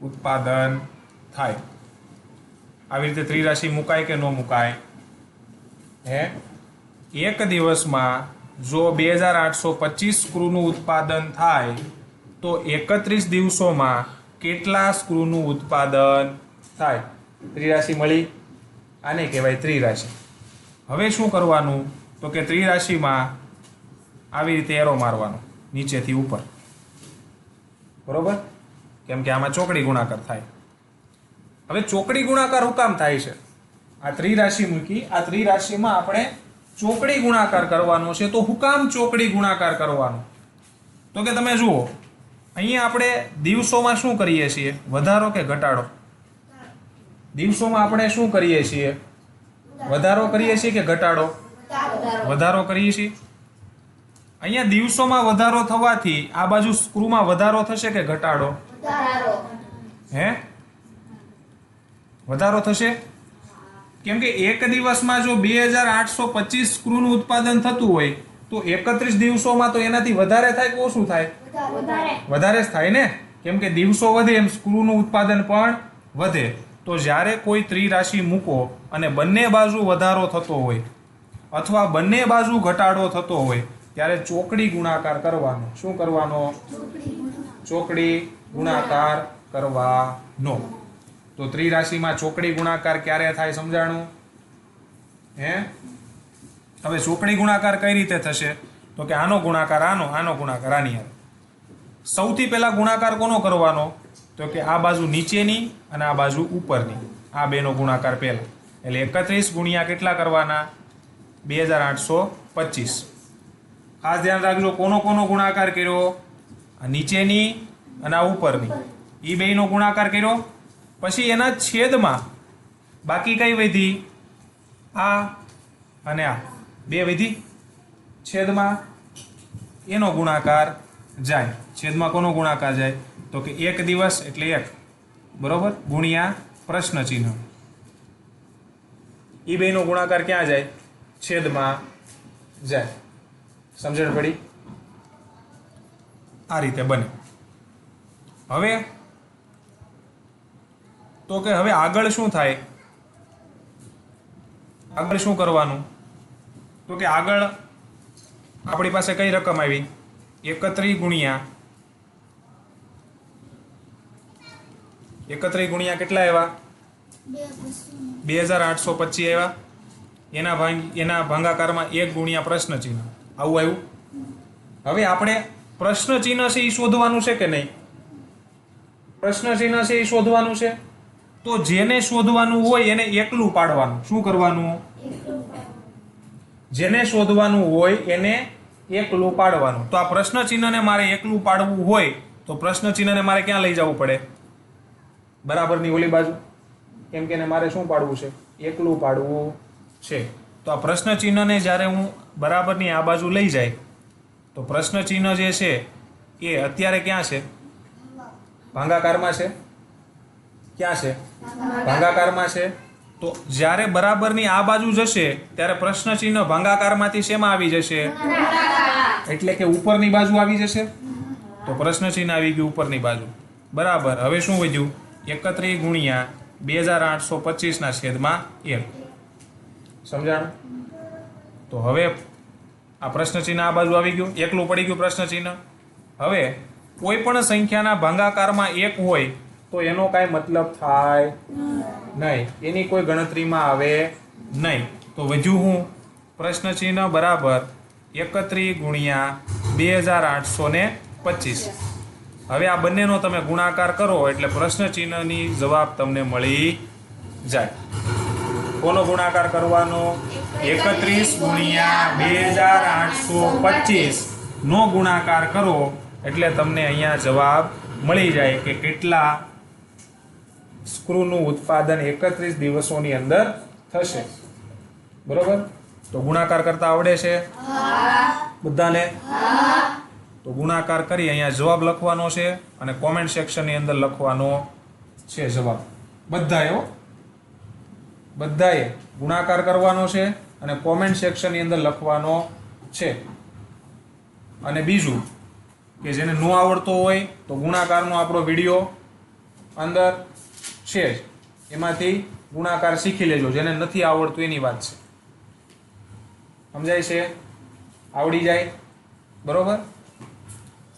ઉત્પાદન થાય. આવી રીતે ત્રિરાશિ મુકાય કે ન મુકાય? હે, એક દિવસમાં જો 2825 સ્ક્રૂનું ઉત્પાદન થાય તો 31 દિવસોમાં કેટલા સ્ક્રૂનું ઉત્પાદન થાય? ત્રિરાશિ મળી. આને કહેવાય ત્રિરાશિ. હવે શું કરવાનું? તો કે ત્રિરાશિમાં આવી રીતે એરો મારવાનો નીચેથી ઉપર. બરોબર. કેમ કે આમાં ચોકડી ગુણાકાર થાય. હવે ચોકડી ગુણાકાર શું કામ થાય છે? આ ત્રિરાશિ મૂકી, આ ત્રિરાશિમાં આપણે ચોકડી ગુણાકાર કરવાનો છે. તો શું કામ ચોકડી ગુણાકાર કરવાનો? તો કે તમે જુઓ, અહીંયા આપણે દિવસોમાં શું કરીએ છીએ? વધારો કે ઘટાડો? દિવસોમાં આપણે શું કરીએ છીએ? વધારો કરીએ છીએ કે ઘટાડો? વધારો કરીએ છીએ. અહીંયા દિવસોમાં વધારો થવાથી આ બાજુ સ્ક્રૂમાં વધારો થશે કે ઘટાડો? હે, વધારો થશે. કેમ કે એક દિવસમાં જો 2825 સ્ક્રૂનું ઉત્પાદન થતું હોય તો 31 દિવસોમાં તો એનાથી વધારે થાય કે ઓછું થાય? વધારે જ થાય ને. કેમ કે દિવસો વધે એમ સ્ક્રૂનું ઉત્પાદન પણ વધે. તો જ્યારે કોઈ ત્રિરાશિ મૂકો અને બંને બાજુ વધારો થતો હોય અથવા બંને બાજુ ઘટાડો થતો હોય ત્યારે ચોકડી ગુણાકાર કરવાનો. શું કરવાનો? ચોકડી ગુણાકાર કરવાનો. તો ત્રિરાશિમાં ચોકડી ગુણાકાર ક્યારે થાય સમજાણું? હે, હવે ચોકડી ગુણાકાર કઈ રીતે થશે? તો કે આનો ગુણાકાર આનો ગુણાકાર આની હારે. સૌથી પહેલા ગુણાકાર કોનો કરવાનો? તો કે આ બાજુ નીચેની અને આ બાજુ ઉપરની, આ બેનો ગુણાકાર પહેલા. એટલે 31 ગુણ્યા કેટલા કરવાના? 2825. ખાસ ધ્યાન રાખજો, કોનો ગુણાકાર કર્યો? આ નીચેની અને આ ઉપરની, એ બેનો ગુણાકાર કર્યો. પછી એના છેદમાં બાકી કઈ વધી? આ અને આ બે વધી, છેદમાં એનો ગુણાકાર જાય. છેદમાં કોનો ગુણાકાર જાય? તો કે 1 દિવસ એટલે 1, બરોબર, ગુણ્યા પ્રશ્ન ચિહ્ન. એ બેનો ગુણાકાર ક્યાં જાય? છેદમાં જાય. સમજણ પડી? આ રીતે બને. હવે તો કે હવે આગળ શું થાય? આગળ શું કરવાનું? તો કે આગળ આપણી પાસે કઈ રકમ આવી? 31 ગુણ્યા 31 કેટલા આવ્યા? 2825 આવ્યા. એના ભાગાકારમાં 1 ગુણ્યા પ્રશ્ન ચિહ્ન, આવું આવ્યું. હવે આપણે પ્રશ્ન ચિહ્ન છે એ શોધવાનું છે કે નહીં? પ્રશ્ન ચિહ્ન છે એ શોધવાનું છે. તો જેને શોધવાનું હોય એને એકલું પાડવાનું. શું કરવાનું? જેને શોધવાનું હોય એને એકલું પાડવાનું. તો આ પ્રશ્ન ચિહ્નને મારે એકલું પાડવું હોય તો પ્રશ્ન ચિહ્નને મારે ક્યાં લઈ જવું પડે? બરાબરની ઓલી બાજુ. કેમ કે મારે શું પાડવું છે? એકલું પાડવું છે. તો આ પ્રશ્ન ચિહ્નને જ્યારે હું બરાબરની આ બાજુ લઈ જાય તો પ્રશ્ન ચિહ્ન જે છે એ અત્યારે ક્યાં છે? ભાગાકારમાં છે. ક્યાં છે? ભાગાકારમાં છે. તો જ્યારે બરાબરની આ બાજુ જશે ત્યારે પ્રશ્ન ચિહ્ન ભાગાકારમાંથી શેમાં આવી જશે? એટલે કે ઉપરની બાજુ આવી જશે. તો પ્રશ્ન ચિહ્ન આવી ગયું ઉપરની બાજુ. બરાબર. હવે શું વધ્યું? 31 ગુણ્યા 2825 ના છેદમાં 1. સમજાણું? તો હવે આ પ્રશ્ન ચિહ્ન આ બાજુ આવી ગયું, એકલું પડી ગયું પ્રશ્ન ચિહ્ન. હવે કોઈ પણ સંખ્યાના ભાગાકારમાં 1 હોય તો એનો કાંઈ મતલબ થાય નહીં, એની કોઈ ગણતરીમાં આવે નહીં. તો વધ્યું હું? પ્રશ્ન ચિહ્ન બરાબર 31 ગુણ્યા 2825. હવે આ બંનેનો તમે ગુણાકાર કરો એટલે પ્રશ્ન ચિહ્નની જવાબ તમને મળી જાય. કોનો ગુણાકાર કરવાનો? 31 ગુણ્યા 2825 નો ગુણાકાર કરો એટલે તમને અહીંયા જવાબ મળી જાય કે કેટલા સ્ક્રૂનું ઉત્પાદન 31 દિવસોની અંદર થશે. બરોબર? તો ગુણાકાર કરતા આવડે છે બધાને? તો ગુણાકાર કરી અહીંયા જવાબ લખવાનો છે અને કોમેન્ટ સેક્શનની અંદર લખવાનો છે જવાબ. બધાએ ગુણાકાર કરવાનો છે અને કોમેન્ટ સેક્શનની અંદર લખવાનો છે. અને બીજું કે જેને ન આવડતો હોય તો ગુણાકારનો આપણો વિડીયો અંદર છે જ, એમાંથી ગુણાકાર શીખી લેજો. જેને નથી આવડતું એની વાત છે. સમજાય છે? આવડી જાય. બરોબર?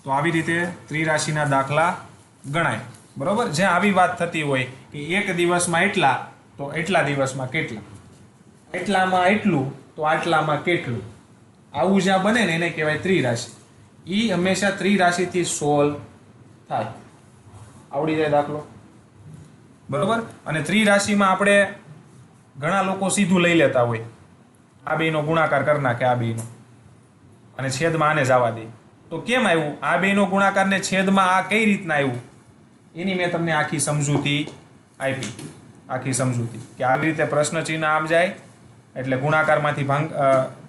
તો આવી રીતે ત્રિરાશિના દાખલા ગણાય. બરોબર? જ્યાં આવી વાત થતી હોય કે એક દિવસમાં એટલા તો એટલા દિવસમાં કેટલા, એટલામાં એટલું તો આટલામાં કેટલું, આવું જ્યાં બને ને એને કહેવાય ત્રિરાશિ. એ હંમેશા ત્રિરાશિથી સોલ્વ થાય. આવડી જાય દાખલો. બરોબર? અને ત્રિરાશિમાં આપણે ઘણા લોકો સીધું લઈ લેતા હોય, આ બેનો ગુણાકાર કરી નાખે આ બેનો અને છેદમાં આને જવા દે. તો કેમ આવ્યું? આ બેનો ગુણાકાર ને છેદમાં આ કઈ રીતના આવ્યું એની મેં તમને આખી સમજૂતી આપી. આખી સમજૂતી કે આવી રીતે પ્રશ્ન ચિહ્ન આમ જાય એટલે ગુણાકારમાંથી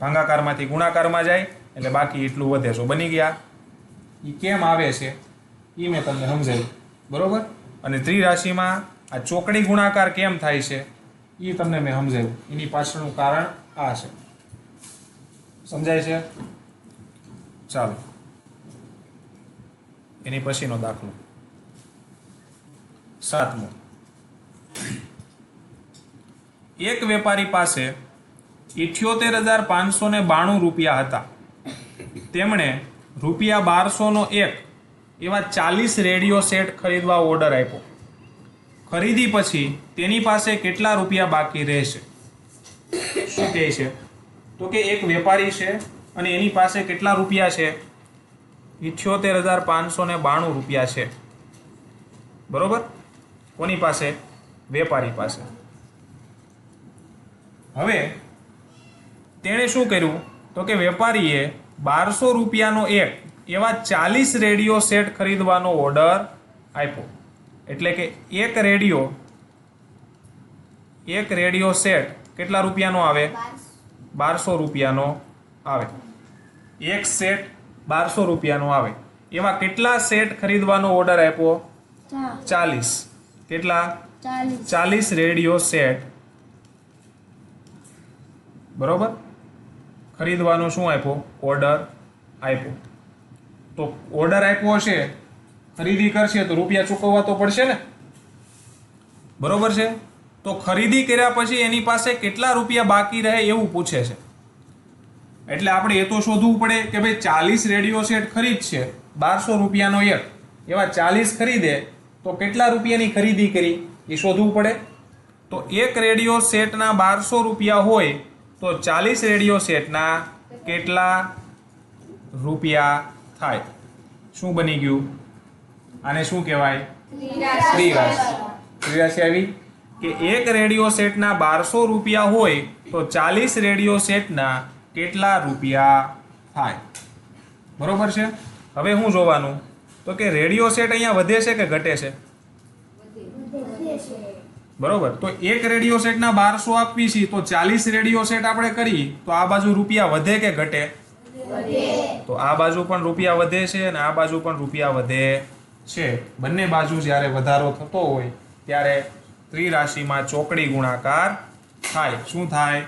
ભાગાકારમાંથી ગુણાકારમાં જાય એટલે બાકી એટલું વધે. છો બની ગયા? એ કેમ આવે છે એ મેં તમને સમજાવ્યું. બરોબર? અને ત્રિરાશિમાં આ ચોકડી ગુણાકાર કેમ થાય છે એ તમને મેં સમજાવ્યું. એની પાછળનું કારણ આ છે. સમજાય છે? ચાલો એની પછીનો દાખલો 7મો. એક વેપારી પાસે 78,592 રૂપિયા હતા. તેમણે ₹1200 એક એવા 40 રેડિયો સેટ ખરીદવા ઓર્ડર આપ્યો. ખરીદી પછી તેની પાસે કેટલા રૂપિયા બાકી રહેશે? શું કહે છે? તો કે એક વેપારી છે અને એની પાસે કેટલા રૂપિયા છે? 78,592 રૂપિયા છે. બરોબર? કોની પાસે? વેપારી પાસે. હવે તેણે શું કર્યું? તો કે વેપારીએ 1200 રૂપિયાનો એક એવા 40 રેડિયો સેટ ખરીદવાનો ઓર્ડર આપ્યો. એટલે કે એક રેડિયો સેટ કેટલા રૂપિયાનો આવે? 1200 રૂપિયાનો આવે. એક સેટ 1200 રૂપિયાનો આવે. એવા કેટલા સેટ ખરીદવાનો ઓર્ડર આપ્યો? 40. કેટલા? 40 રેડિયો સેટ બરોબર ખરીદવાનો શું આપ્યો? ઓર્ડર આપ્યો. તો ઓર્ડર આપ્યો છે, ખરીદી કરશે તો રૂપિયા ચૂકવવા તો પડશે ને, બરોબર છે? તો ખરીદી કર્યા પછી એની પાસે કેટલા રૂપિયા બાકી રહે એવું પૂછે છે. એટલે આપણે એ તો શોધવું પડે કે ભાઈ 40 રેડિયો સેટ ખરીદશે, 1200 રૂપિયાનો એક, એવા 40 ખરીદે તો કેટલા રૂપિયાની ખરીદી કરી એ શોધવું પડે. તો એક રેડિયો સેટના 1200 રૂપિયા હોય તો 40 રેડિયો સેટના કેટલા રૂપિયા થાય? શું બની ગયું? આને શું કહેવાય? ત્રિરાશિ. ત્રિરાશિ આવી કે એક રેડિયો સેટના 1200 રૂપિયા હોય તો 40 રેડિયો સેટના કેટલા રૂપિયા થાય? બરોબર છે? હવે શું જોવાનું? તો કે રેડિયો સેટ અહીંયા વધે છે કે ઘટે છે? બરોબર. તો એક રેડિયો સેટના 1200 આપવી છે તો 40 રેડિયો સેટ આપણે કરી તો આ બાજુ રૂપિયા વધે કે ઘટે? તો આ બાજુ પણ રૂપિયા વધે છે અને આ બાજુ પણ રૂપિયા વધે છે. બંને બાજુ જ્યારે વધારો થતો હોય ત્યારે ત્રિરાશિમાં ચોકડી ગુણાકાર થાય. શું થાય?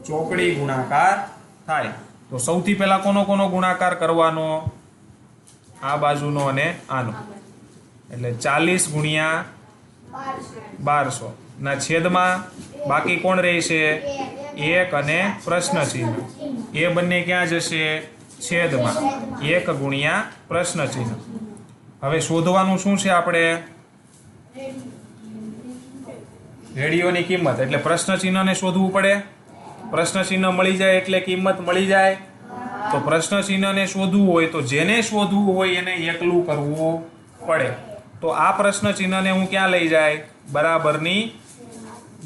ચોકડી ગુણાકાર થાય. તો સૌથી પહેલા કોનો ગુણાકાર કરવાનો? આ બાજુનો અને આનો. એટલે 40 ગુણ્યા 1200 ના છેદમાં બાકી કોણ રહેશે? 1 અને પ્રશ્ન ચિહ્ન. એ બંને ક્યાં જશે? છેદમાં 1 ગુણ્યા પ્રશ્ન ચિહ્ન. હવે શોધવાનું શું છે આપણે? રેડિયોની કિંમત. એટલે પ્રશ્ન ચિહ્નને શોધવું પડે. પ્રશ્ન ચિહ્ન મળી જાય એટલે કિંમત મળી જાય. તો પ્રશ્ન ચિહ્નને શોધવું હોય તો જેને શોધવું હોય એને એકલું કરવું પડે. તો આ પ્રશ્ન ચિહ્નને હું ક્યાં લઈ જાય? બરાબરની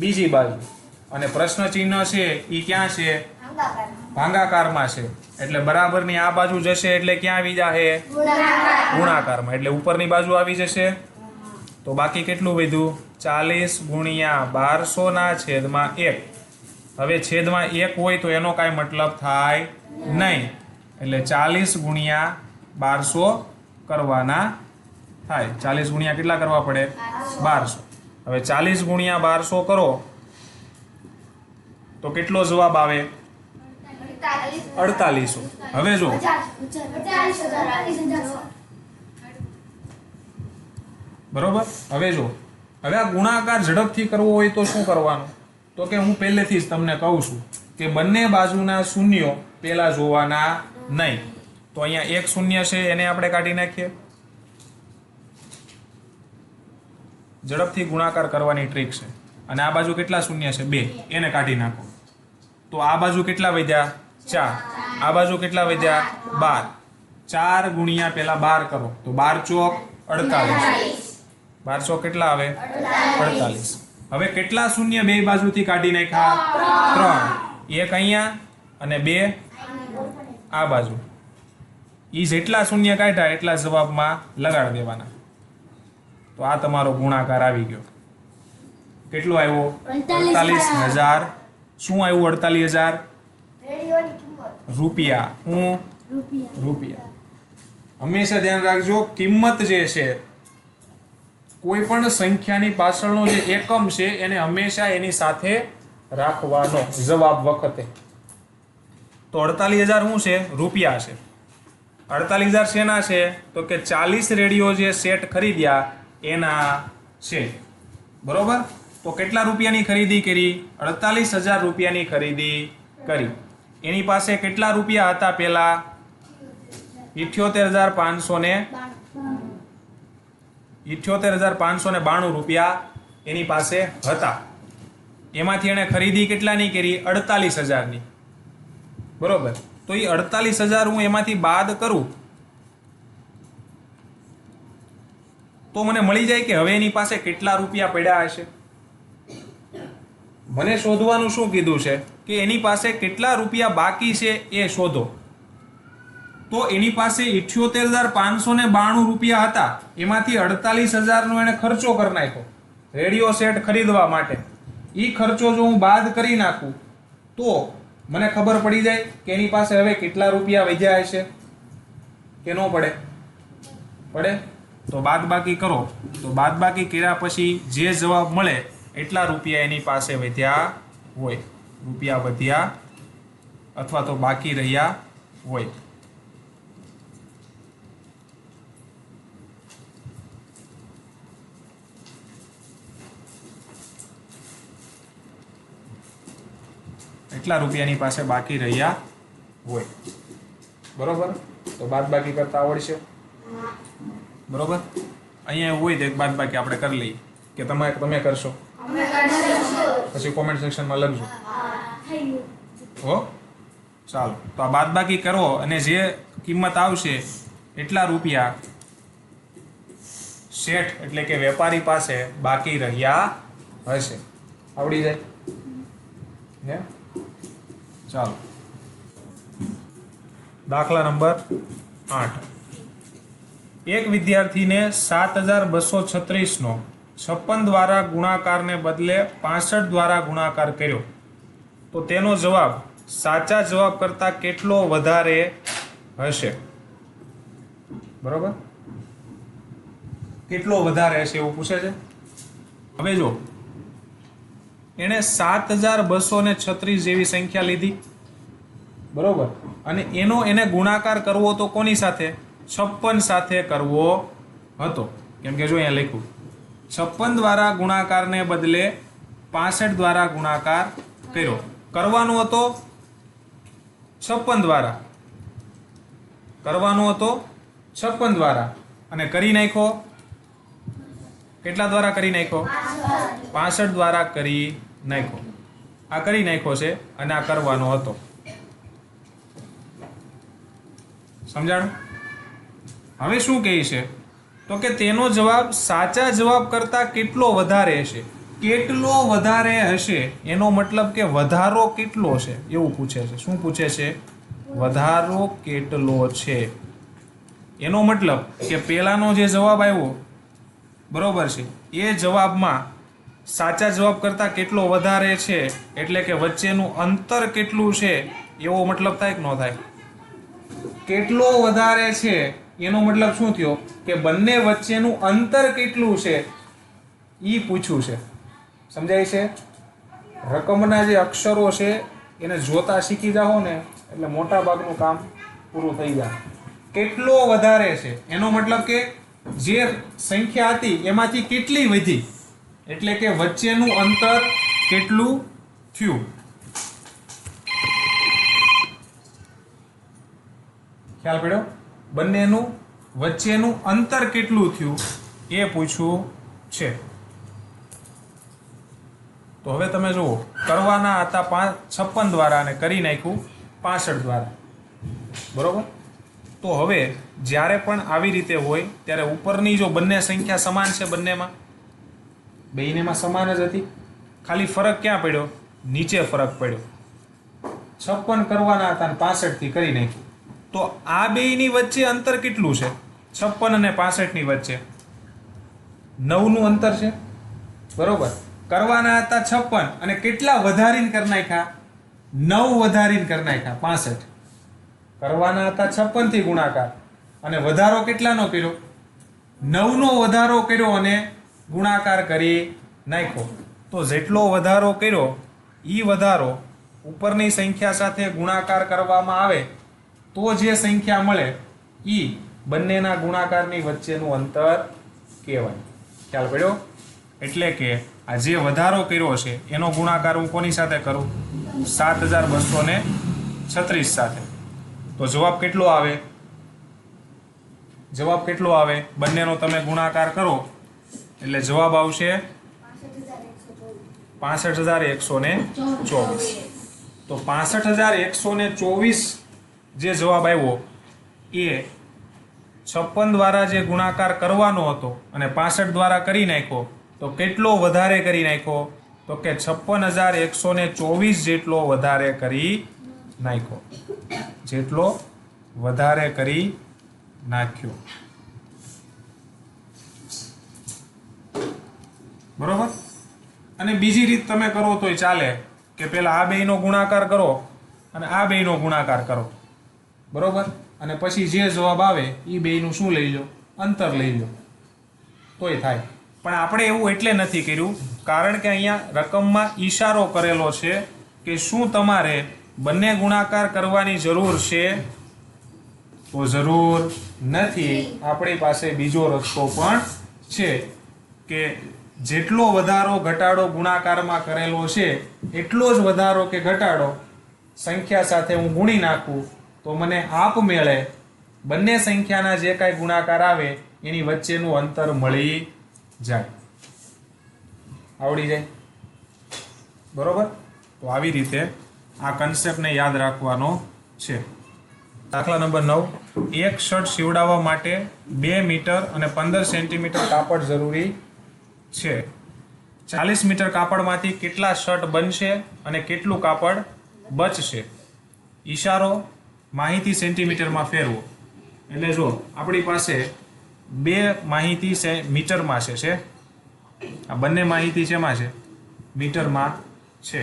બીજી બાજુ. અને પ્રશ્ન ચિહ્ન છે એ ક્યાં છે? ભાગાકારમાં છે. એટલે બરાબરની આ બાજુ જશે એટલે ક્યાં આવી જશે? ગુણાકારમાં. એટલે ઉપરની બાજુ આવી જશે. તો બાકી કેટલું વધ્યું? 40 ગુણ્યા 1200 ના છેદમાં 1. હવે છેદમાં 1 હોય તો એનો કાંઈ મતલબ થાય નહીં. એટલે 40 ગુણ્યા 1200 કરવાના થાય. 40 ગુણ્યા કેટલા કરવા પડે? 1200. હવે 40 ગુણ્યા 1200 કરો તો કેટલો જવાબ આવે? 4800. હવે જો બરોબર. હવે જો હવે આ ગુણાકાર ઝડપથી કરવો હોય તો શું કરવાનું? તો કે હું પહેલેથી જ તમને કહું છું કે બંને બાજુના શૂન્યો પહેલા જોવાના નહીં. તો અહીંયા એક શૂન્ય છે એને આપણે કાઢી નાખીએ. ઝડપથી ગુણાકાર કરવાની ટ્રીક છે. અને આ બાજુ કેટલા શૂન્ય છે? 2. એને કાઢી નાખો. તો આ બાજુ કેટલા વધ્યા? 4. આ બાજુ કેટલા વધ્યા? 12. 4 ગુણ્યા પહેલા 12 કરો તો 12 ચોક 48. 12 ચોક કેટલા આવે? 48. હવે કેટલા શૂન્ય બે બાજુથી કાઢી નાખ્યા? 3. એક અહીંયા અને 2 આ બાજુ. ઈ જેટલા શૂન્ય કાઢ્યા એટલા જવાબમાં લગાડી દેવાના. તો આ તમારો ગુણાકાર આવી ગયો. કેટલો આવ્યો? 48,000. શું આવ્યું? 48,000 રૂપિયા. હું રૂપિયા. હંમેશા ધ્યાન રાખજો, કિંમત જે છે કોઈ પણ સંખ્યાની પાછળનો જે એકમ છે એને હંમેશા એની સાથે રાખવાનો જવાબ વખતે. તો 48,000 શું છે? રૂપિયા છે. 48,000 શેના છે? તો કે 40 રેડિયો જે સેટ ખરીદ્યા એના છે. બરોબર. તો કેટલા રૂપિયાની ખરીદી કરી? 48,000 રૂપિયાની ખરીદી કરી. એની પાસે કેટલા રૂપિયા હતા પહેલા? 78,592 રૂપિયા એની પાસે હતા. એમાંથી એણે ખરીદી કેટલાની કરી? 48,000ની. બરોબર. તો તો એ 48,000 હું એમાંથી બાદ કરું તો મને મળી જાય કે હવે એની પાસે કેટલા રૂપિયા પડ્યા હશે. મને શોધવાનું શું કીધું છે કે એની પાસે કેટલા રૂપિયા બાકી છે એ શોધો. તો એની પાસે 78,592 રૂપિયા હતા, એમાંથી 48,000 એને ખર્ચો કરી નાખ્યો રેડિયો સેટ ખરીદવા માટે. એ ખર્ચો જો હું બાદ કરી નાખું તો મને ખબર પડી જાય કે એની પાસે હવે કેટલા રૂપિયા વધ્યા હશે કે ન પડે? પડે. તો બાદબાકી કરો તો બાદબાકી કર્યા પછી જે જવાબ મળે એટલા રૂપિયા એની પાસે વધ્યા હોય, રૂપિયા વધ્યા અથવા તો બાકી રહ્યા હોય. એટલા રૂપિયાની પાસે બાકી રહ્યા હોય. બરોબર. તો બાદબાકી કરતા આવડશે. બરોબર. અહીંયા એવું હોય તો એક બાદબાકી આપણે કરી લઈએ કે તમે કરશો પછી કોમેન્ટ સેક્શનમાં લખજો. હો ચાલો. તો આ બાદબાકી કરો અને જે કિંમત આવશે એટલા રૂપિયા શેઠ એટલે કે વેપારી પાસે બાકી રહ્યા હશે. આવડી જાય હે? ચાલો. દાખલા નંબર 8. એક વિદ્યાર્થીને 7,236 નો 56 દ્વારા ગુણાકારને બદલે 65 દ્વારા ગુણાકાર કર્યો તો તેનો જવાબ સાચા જવાબ કરતા કેટલો વધારે હશે? બરોબર. કેટલો વધારે હશે એવું પૂછે છે. હવે જો એને 7,236 જેવી સંખ્યા લીધી, બરોબર, અને એને ગુણાકાર કરવો તો કોની સાથે? 56 સાથે કરવો હતો. કેમ કે જો અહીંયા લખ્યું 56 દ્વારા ગુણાકારને બદલે 65 દ્વારા ગુણાકાર કર્યો. કરવાનો હતો 56 દ્વારા, કરવાનો હતો 56 દ્વારા અને કરી નાખ્યો કેટલા દ્વારા કરી નાખ્યો? 65 દ્વારા કરી નાખ્યો. આ કરી નાખ્યો છે અને આ કરવાનો હતો. સમજાણું? હવે શું કહે છે તો કે તેનો જવાબ સાચા જવાબ કરતા કેટલો વધારે હશે. કેટલો વધારે હશે એનો મતલબ કે વધારો કેટલો છે એવું પૂછે છે. શું પૂછે છે? વધારો કેટલો છે. એનો મતલબ કે પહેલાનો જે જવાબ આવ્યો બરોબર છે એ જવાબમાં સાચા જવાબ કરતા કેટલો વધારે છે એટલે કે વચ્ચેનું અંતર કેટલું છે એવો મતલબ થાય કે ન થાય? કેટલો વધારે છે એનો મતલબ શું થયો કે બંને વચ્ચેનું અંતર કેટલું છે ઈ પૂછ્યું છે. સમજાય છે? રકમના જે અક્ષરો છે એને જોતા શીખી જાઓ ને એટલે મોટા ભાગનું કામ પૂરું થઈ જાય. કેટલો વધારે છે એનો મતલબ કે જે સંખ્યા હતી એમાંથી કેટલી વધી એટલે કે વચ્ચેનું અંતર કેટલું થયું. ખ્યાલ પડ્યો? બંનેનું વચ્ચેનું અંતર કેટલું થયું એ પૂછવું છે. તો હવે તમે જુઓ, કરવાના હતા 56 દ્વારા અને કરી નાખ્યું 65 દ્વારા. બરોબર. તો હવે જ્યારે પણ આવી રીતે હોય ત્યારે ઉપરની જો બંને સંખ્યા સમાન છે, બંનેમાં સમાન જ હતી, ખાલી ફરક ક્યાં પડ્યો? નીચે ફરક પડ્યો. 56 કરવાના હતા અને 65 થી કરી નાખ્યું. તો આ બેયની વચ્ચે અંતર કેટલું છે? 56 અને 65 ની વચ્ચે 9 નું અંતર છે. બરોબર. કરવાના હતા 56 અને કેટલા વધારીને કરી નાખ્યા? 9 વધારીને કરી નાખ્યા 65. કરવાના હતા 56 થી ગુણાકાર અને વધારો કેટલાનો કર્યો? 9 નો વધારો કર્યો અને ગુણાકાર કરી નાખ્યો. તો જેટલો વધારો કર્યો ઈ વધારો ઉપરની સંખ્યા સાથે ગુણાકાર કરવામાં આવે તો જે સંખ્યા મળે ઈ બંનેના ગુણાકારની વચ્ચેનું અંતર કહેવાય. ખ્યાલ પડ્યો? એટલે કે આ જે વધારો કર્યો છે એનો ગુણાકાર હું કોની સાથે કરું? 7,236 સાથે. તો જવાબ કેટલો આવે? જવાબ કેટલો આવે? બંનેનો તમે ગુણાકાર કરો એટલે જવાબ આવશે 65,124. તો 65,124 જે જવાબ આવ્યો એ 56 દ્વારા જે ગુણાકાર કરવાનો હતો અને 65 દ્વારા કરી નાખ્યો, તો કેટલો વધારે કરી નાખ્યો? તો કે 56,124 જેટલો વધારે કરી નાખ્યો, જેટલો વધારે કરી નાખ્યો. બરોબર. અને બીજી રીત તમે કરો તોય ચાલે કે પેલા આ બેયનો ગુણાકાર કરો અને આ બેયનો ગુણાકાર કરો. બરોબર. અને પછી જે જવાબ આવે એ બેયનું શું લઈ લો? અંતર લઈ લો, તોય થાય. પણ આપણે એવું એટલે નથી કર્યું કારણ કે અહીંયા રકમમાં ઈશારો કરેલો છે કે શું તમારે બંને ગુણાકાર કરવાની જરૂર છે? તો જરૂર નથી. આપણી પાસે બીજો રસ્તો પણ છે કે જેટલો વધારો ઘટાડો ગુણાકારમાં કરેલો છે એટલો જ વધારો કે ઘટાડો સંખ્યા સાથે હું ગુણી નાખું તો મને આપમેળે બંને સંખ્યાના જે કાંઈ ગુણાકાર આવે એની વચ્ચેનું અંતર મળી જાય, આવડી જાય. બરોબર. તો આવી રીતે આ કન્સેપ્ટને યાદ રાખવાનો છે. દાખલા નંબર 9. એક શર્ટ સીવડાવવા માટે 2 મીટર અને 15 સેન્ટીમીટર કાપડ જરૂરી છે. 40 મીટર કાપડમાંથી કેટલા શર્ટ બનશે અને કેટલું કાપડ બચશે? ઈશારો માહિતી સેન્ટીમીટરમાં ફેરવો. એટલે જો આપણી પાસે બે માહિતી મીટરમાં છે. આ બંને માહિતી શેમાં છે? મીટરમાં છે.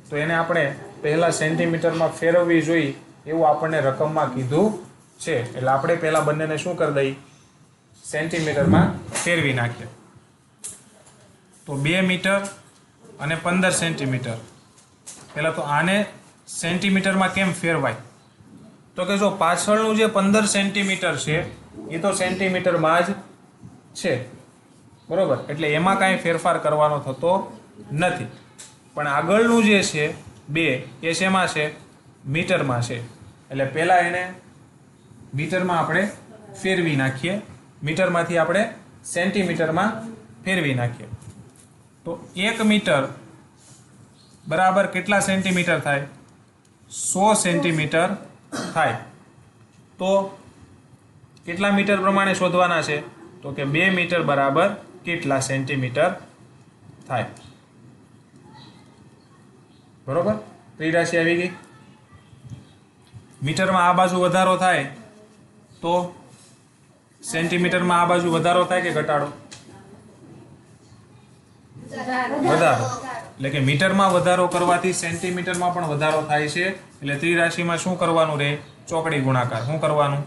તો એને આપણે પહેલા સેન્ટીમીટરમાં ફેરવવી જોઈએ એવું આપણને રકમમાં કીધું છે. એટલે આપણે પહેલા બંનેને શું કરી દઈએ? સેન્ટીમીટરમાં ફેરવી નાખીએ. તો 2 મીટર અને 15 સેન્ટીમીટર. પહેલાં તો આને સેન્ટીમીટરમાં કેમ ફેરવાય? તો કે જો પાછળનું જે 15 સેન્ટીમીટર છે એ તો સેન્ટીમીટરમાં જ છે. બરોબર. એટલે એમાં કાંઈ ફેરફાર કરવાનો થતો નથી. પણ આગળનું જે છે 2 એ શેમાં છે? મીટરમાં છે. એટલે પહેલાં એને મીટરમાં આપણે ફેરવી નાખીએ. મીટરમાંથી આપણે સેન્ટીમીટરમાં ફેરવી નાખીએ. તો 1 મીટર બરાબર કેટલા સેન્ટીમીટર થાય? 100 સેન્ટીમીટર થાય. તો કેટલા મીટર પ્રમાણે શોધવાના છે? તો કે 2 મીટર બરાબર કેટલા સેન્ટીમીટર થાય? બરોબર. ત્રિરાશી આવી ગઈ. મીટરમાં આ બાજુ વધારો થાય તો સેન્ટીમીટરમાં આ બાજુ વધારો થાય કે ઘટાડો? વધારો. એટલે કે મીટરમાં વધારો કરવાથી સેન્ટીમીટરમાં પણ વધારો થાય છે. એટલે ત્રિરાશીમાં શું કરવાનું રહે? ચોકડી ગુણાકાર. શું કરવાનું?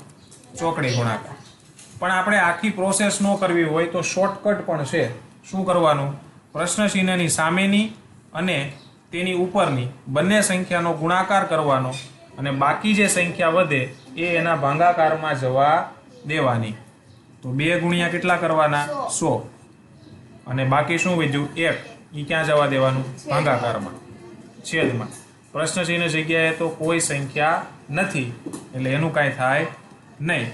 ચોકડી ગુણાકાર. પણ આપણે આખી પ્રોસેસ ન કરવી હોય તો શોર્ટકટ પણ છે. શું કરવાનું? પ્રશ્ન ચિહ્નની સામેની અને તેની ઉપરની બંને સંખ્યાનો ગુણાકાર કરવાનો અને બાકી જે સંખ્યા વધે એ એના ભાગાકારમાં જવા દેવાની. તો 2 ગુણ્યા કેટલા કરવાના? 100. અને બાકી શું વધ્યું? 1. એ ક્યાં જવા દેવાનું? ભાગાકારમાં, છેદમાં. પ્રશ્ન ચિહ્ન જગ્યાએ તો કોઈ સંખ્યા નથી એટલે એનું કાંઈ થાય નહીં.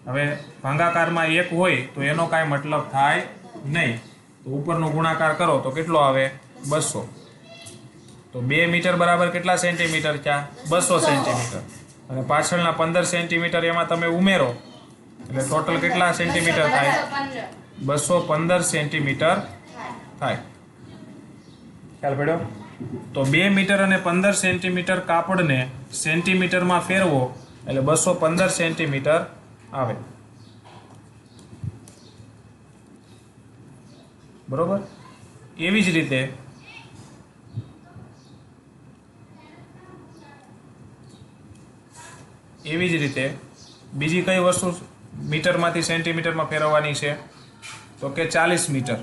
હવે ભાગાકારમાં 1 હોય તો એનો કાંઈ મતલબ થાય નહીં. તો ઉપરનો ગુણાકાર કરો તો કેટલો આવે? 200. તો 2 મીટર બરાબર કેટલા સેન્ટીમીટર થયા? 200 સેન્ટીમીટર. અને પાછળના 15 સેન્ટીમીટર એમાં તમે ઉમેરો એટલે ટોટલ કેટલા સેન્ટીમીટર થાય? 215 સેન્ટીમીટર થાય. ખ્યાલ પડ્યો? તો 2 મીટર અને 15 સેન્ટીમીટર કાપડને સેન્ટીમીટરમાં ફેરવો એટલે 215 સેન્ટીમીટર આવે. બરોબર. એવી જ રીતે બીજી કઈ વસ્તુ મીટરમાંથી સેન્ટીમીટરમાં ફેરવવાની છે? તો કે 40 મીટર.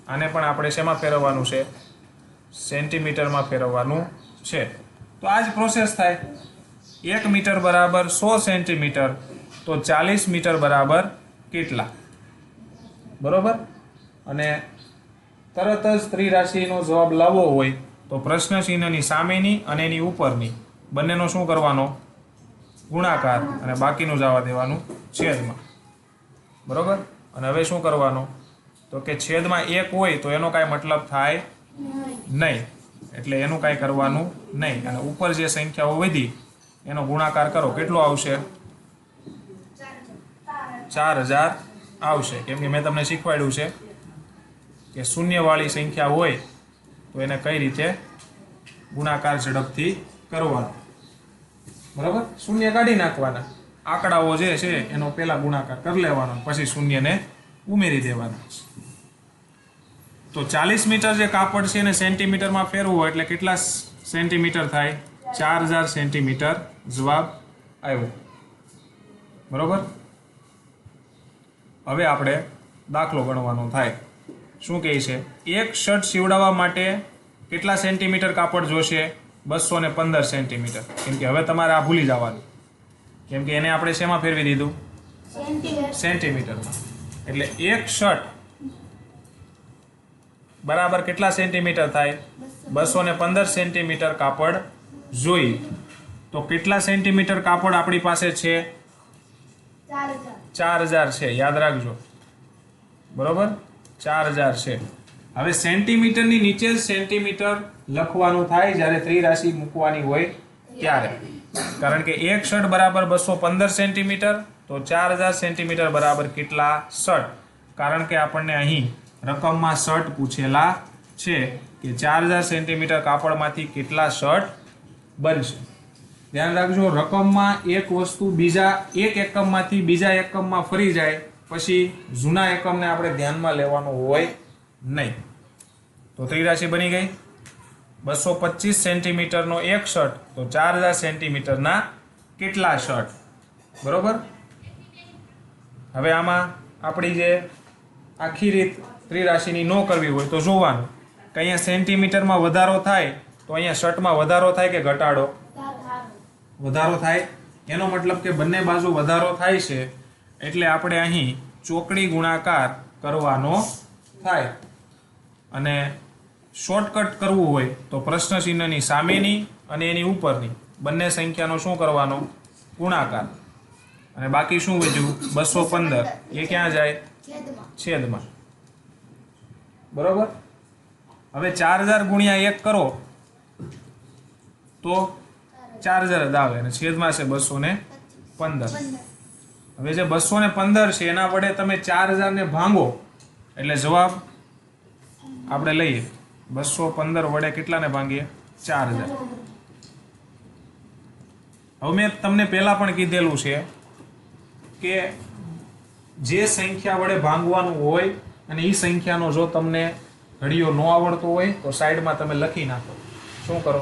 આને પણ આપણે શેમાં ફેરવવાનું છે? સેન્ટીમીટરમાં ફેરવવાનું છે. તો આ જ પ્રોસેસ થાય. 1 મીટર બરાબર 100 સેન્ટીમીટર. તો 40 મીટર બરાબર કેટલા? બરોબર. અને તરત જ ત્રિરાશીનો જવાબ લાવવો હોય તો પ્રશ્ન ચિહ્નની સામેની અને એની ઉપરની બંનેનો શું કરવાનો? ગુણાકાર અને બાકીનું જવા દેવાનું છેદમાં. બરોબર. અને હવે શું કરવાનું? તો કે છેદમાં 1 હોય તો એનો કાંઈ મતલબ થાય નહીં એટલે એનું કાંઈ કરવાનું નહીં. અને ઉપર જે સંખ્યાઓ વધી એનો ગુણાકાર કરો, કેટલો આવશે? 4000 આવશે. કેમ કે મેં તમને શીખવાડ્યું છે કે શૂન્યવાળી સંખ્યા હોય તો એને કઈ રીતે ગુણાકાર ઝડપથી કરવાનો. બરાબર? શૂન્ય કાઢી નાખવાના, આંકડાઓ જે છે એનો પહેલા ગુણાકાર કરી લેવાનો, પછી શૂન્યને ઉમેરી દેવાના. તો 40 મીટર જે કાપડ છે એને સેન્ટીમીટરમાં ફેરવું હોય એટલે કેટલા સેન્ટીમીટર થાય? 4000 સેન્ટીમીટર જવાબ આવ્યો. બરોબર? હવે આપણે દાખલો ગણવાનો થાય. શું કહે છે? એક શર્ટ સીવડાવવા માટે કેટલા સેન્ટીમીટર કાપડ જોશે? 215 સેન્ટીમીટર. કેમ કે હવે તમારે આ ભૂલી જવાનું, કેમ કે એને આપણે શેમાં ફેરવી દીધું? સેન્ટીમીટરમાં. એટલે એક શર્ટ બરાબર કેટલા સેન્ટીમીટર થાય? 215 સેન્ટીમીટર કાપડ જોઈએ. તો કેટલા સેન્ટીમીટર કાપડ આપણી પાસે છે? 4000 છે, યાદ રાખજો. બરોબર? 4000 છે. હવે સેન્ટીમીટરની નીચે સેન્ટીમીટર લખવાનું થાય જ્યારે ત્રિરાશિ મૂકવાની હોય ત્યારે. કારણ કે એક શર્ટ બરાબર 215 સેન્ટીમીટર, તો 4000 સેન્ટીમીટર બરાબર કેટલા શર્ટ? કારણ કે આપણને અહીં રકમમાં શર્ટ પૂછેલા છે કે 4000 સેન્ટીમીટર કાપડમાંથી કેટલા શર્ટ બનશે. ધ્યાન રાખજો, રકમમાં એક વસ્તુ બીજા એક એકમમાંથી બીજા એકમમાં ફરી જાય પછી જૂના એકમને આપણે ધ્યાનમાં લેવાનું હોય નહીં. તો ત્રિરાશિ બની ગઈ. 225 સેન્ટીમીટરનો એક શર્ટ, તો 4000 સેન્ટીમીટરના કેટલા શર્ટ? બરોબર? હવે આમાં આપણી જે આખી રીત ત્રિરાશિની ન કરવી હોય તો જોવાનું કે અહીંયા સેન્ટીમીટરમાં વધારો થાય તો અહીંયા શર્ટમાં વધારો થાય કે ઘટાડો? વધારો થાય. એનો મતલબ કે બંને બાજુ વધારો થાય છે એટલે આપણે અહીં ચોકડી ગુણાકાર કરવાનો થાય. અને શોર્ટકટ કરવું હોય તો પ્રશ્ન ચિહ્નની સામેની અને એની ઉપરની બંને સંખ્યાનો શું કરવાનો? ગુણાકાર. અને બાકી શું વધ્યું? 215. એ ક્યાં જાય? છેદમાં. બરોબર? હવે 4000 ગુણ્યા 1 કરો તો 4000 જ આવે અને છેદમાં છે 215. હવે જે 215 છે એના વડે તમે 4000 ને ભાંગો એટલે જવાબ આપણે લઈએ 215 વડે કેટલાને ભાંગીએ? 4000. હવે મેં તમને પહેલા પણ કીધેલું છે કે જે સંખ્યા વડે ભાંગવાનું હોય અને એ સંખ્યાનો જો તમને ઘડીયો ન આવડતો હોય તો સાઈડમાં તમે લખી નાખો. શું કરો?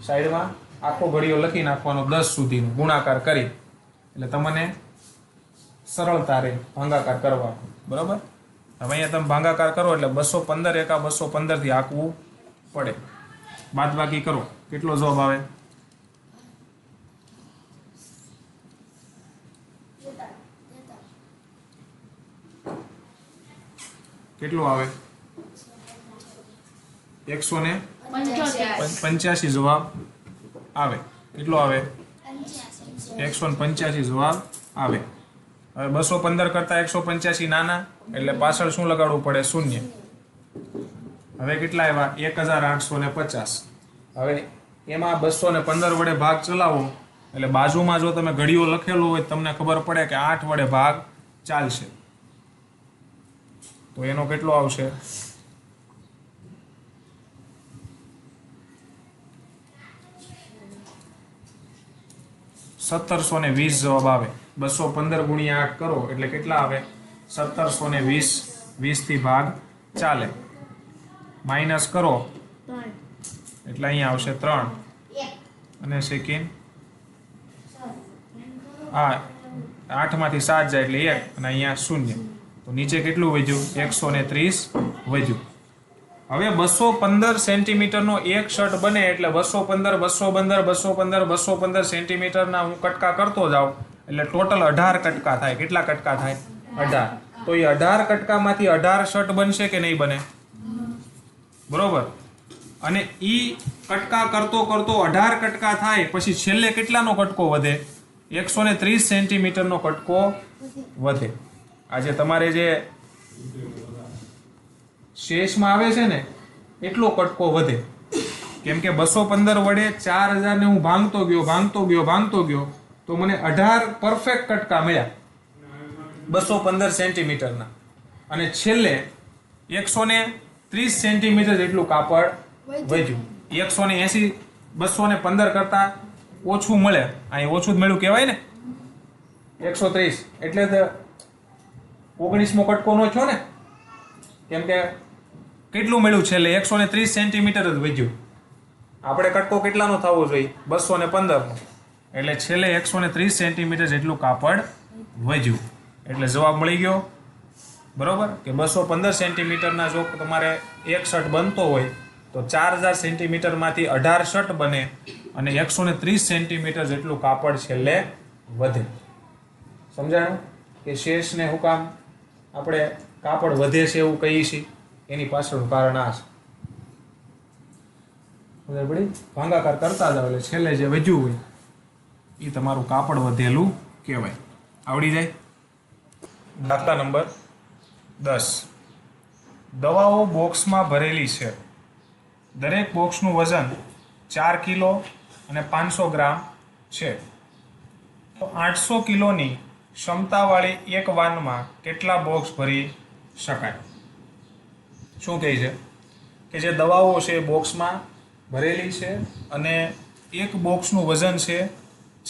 સાઈડમાં આખો ઘડીયો લખી નાખવાનો 10 સુધીનો ગુણાકાર કરી, એટલે તમને સરળતા રહે ભાંગાકાર કરવા. બરાબર? હવે અહીંયા તમે ભાંગાકાર કરો એટલે 215 એકા 215 થી આંકવું પડે. બાદબાકી કરો, કેટલો જવાબ આવે? કેટલું આવે? 185 જવાબ આવે. કેટલો આવે? 185 જવાબ આવે. હવે 215 કરતા 185 નાના એટલે પાછળ શું લગાડવું પડે? શૂન્ય. હવે કેટલા આવ્યા? 1850. હવે એમાં 215 વડે ભાગ ચલાવો એટલે બાજુમાં જો તમે ઘડીઓ લખેલો હોય તમને ખબર પડે કે 8 વડે ભાગ ચાલશે, તો એનો કેટલો આવશે? 1720 જવાબ આવે. 215 ગુણ્યા 8 કરો એટલે કેટલા આવે? 1720. 20 થી ભાગ ચાલે, માઇનસ કરો એટલે અહીંયા આવશે 3 અને સેકન્ડ. હા, 8 માંથી 7 જાય એટલે 1 અને અહીંયા 0. તો નીચે કેટલું વધ્યું? 130 વધ્યું. હવે 215 સેન્ટીમીટરનો એક શર્ટ બને એટલે 215 215 215 215 સેન્ટીમીટરના હું કટકા કરતો જાઉં એટલે ટોટલ 18 કટકા થાય. કેટલા કટકા થાય? 18. તો એ 18 કટકામાંથી 18 શર્ટ બનશે કે નહીં બને? બરોબર? અને ઈ કટકા કરતો કરતો 18 કટકા થાય પછી છેલ્લે કેટલાનો કટકો વધે? 130 સેન્ટીમીટરનો કટકો વધે. આજે તમારે જે શેષમાં આવે છે ને એટલો કટકો વધે. કેમ કે 215 વડે 4000 ને હું ભાંગતો ગયો તો મને 18 પરફેક્ટ કટકા મળ્યા 215 સેન્ટીમીટરના. અને છેલ્લે 130 સેન્ટીમીટર જેટલું કાપડ વધ્યું. 180 215 કરતા ઓછું મળે, અહીં ઓછું જ મળ્યું કહેવાય ને. 130 એટલે તો 19મો કટકો નો છો ને, કેમ કે કેટલું મળ્યું છેલ્લે 130 સેન્ટીમીટર જ વધ્યું. આપણે કટકો કેટલાનો થવો જોઈએ 215 નો, એટલે છેલ્લે 130 સેન્ટીમીટર જેટલું કાપડ વધ્યું. એટલે જવાબ મળી ગયો. બરોબર કે 215 સેન્ટીમીટરના જો તમારે એક શર્ટ બનતો હોય તો 4000 સેન્ટીમીટરમાંથી 18 શર્ટ બને અને 130 સેન્ટીમીટર જેટલું કાપડ છેલ્લે વધે. સમજાણું કે શેષને હું કામ આપણે કાપડ વધે છે એવું કહીએ છીએ, એની પાછળનું કારણ આ છે. ખબર પડી? ભાંગાકાર કરતા જાવ એટલે છેલ્લે જે વધ્યું હોય એ તમારું કાપડ વધેલું કહેવાય. આવડી જાય. દાખલા નંબર 10. દવાઓ બોક્સમાં ભરેલી છે. દરેક બોક્સનું વજન 4 કિલો અને 500 ગ્રામ છે. તો 800 કિલોની ક્ષમતાવાળી એક વાનમાં કેટલા બોક્સ ભરી શકાય? શું કહે છે કે જે દવાઓ છે બોક્સમાં ભરેલી છે અને એક બોક્સનું વજન છે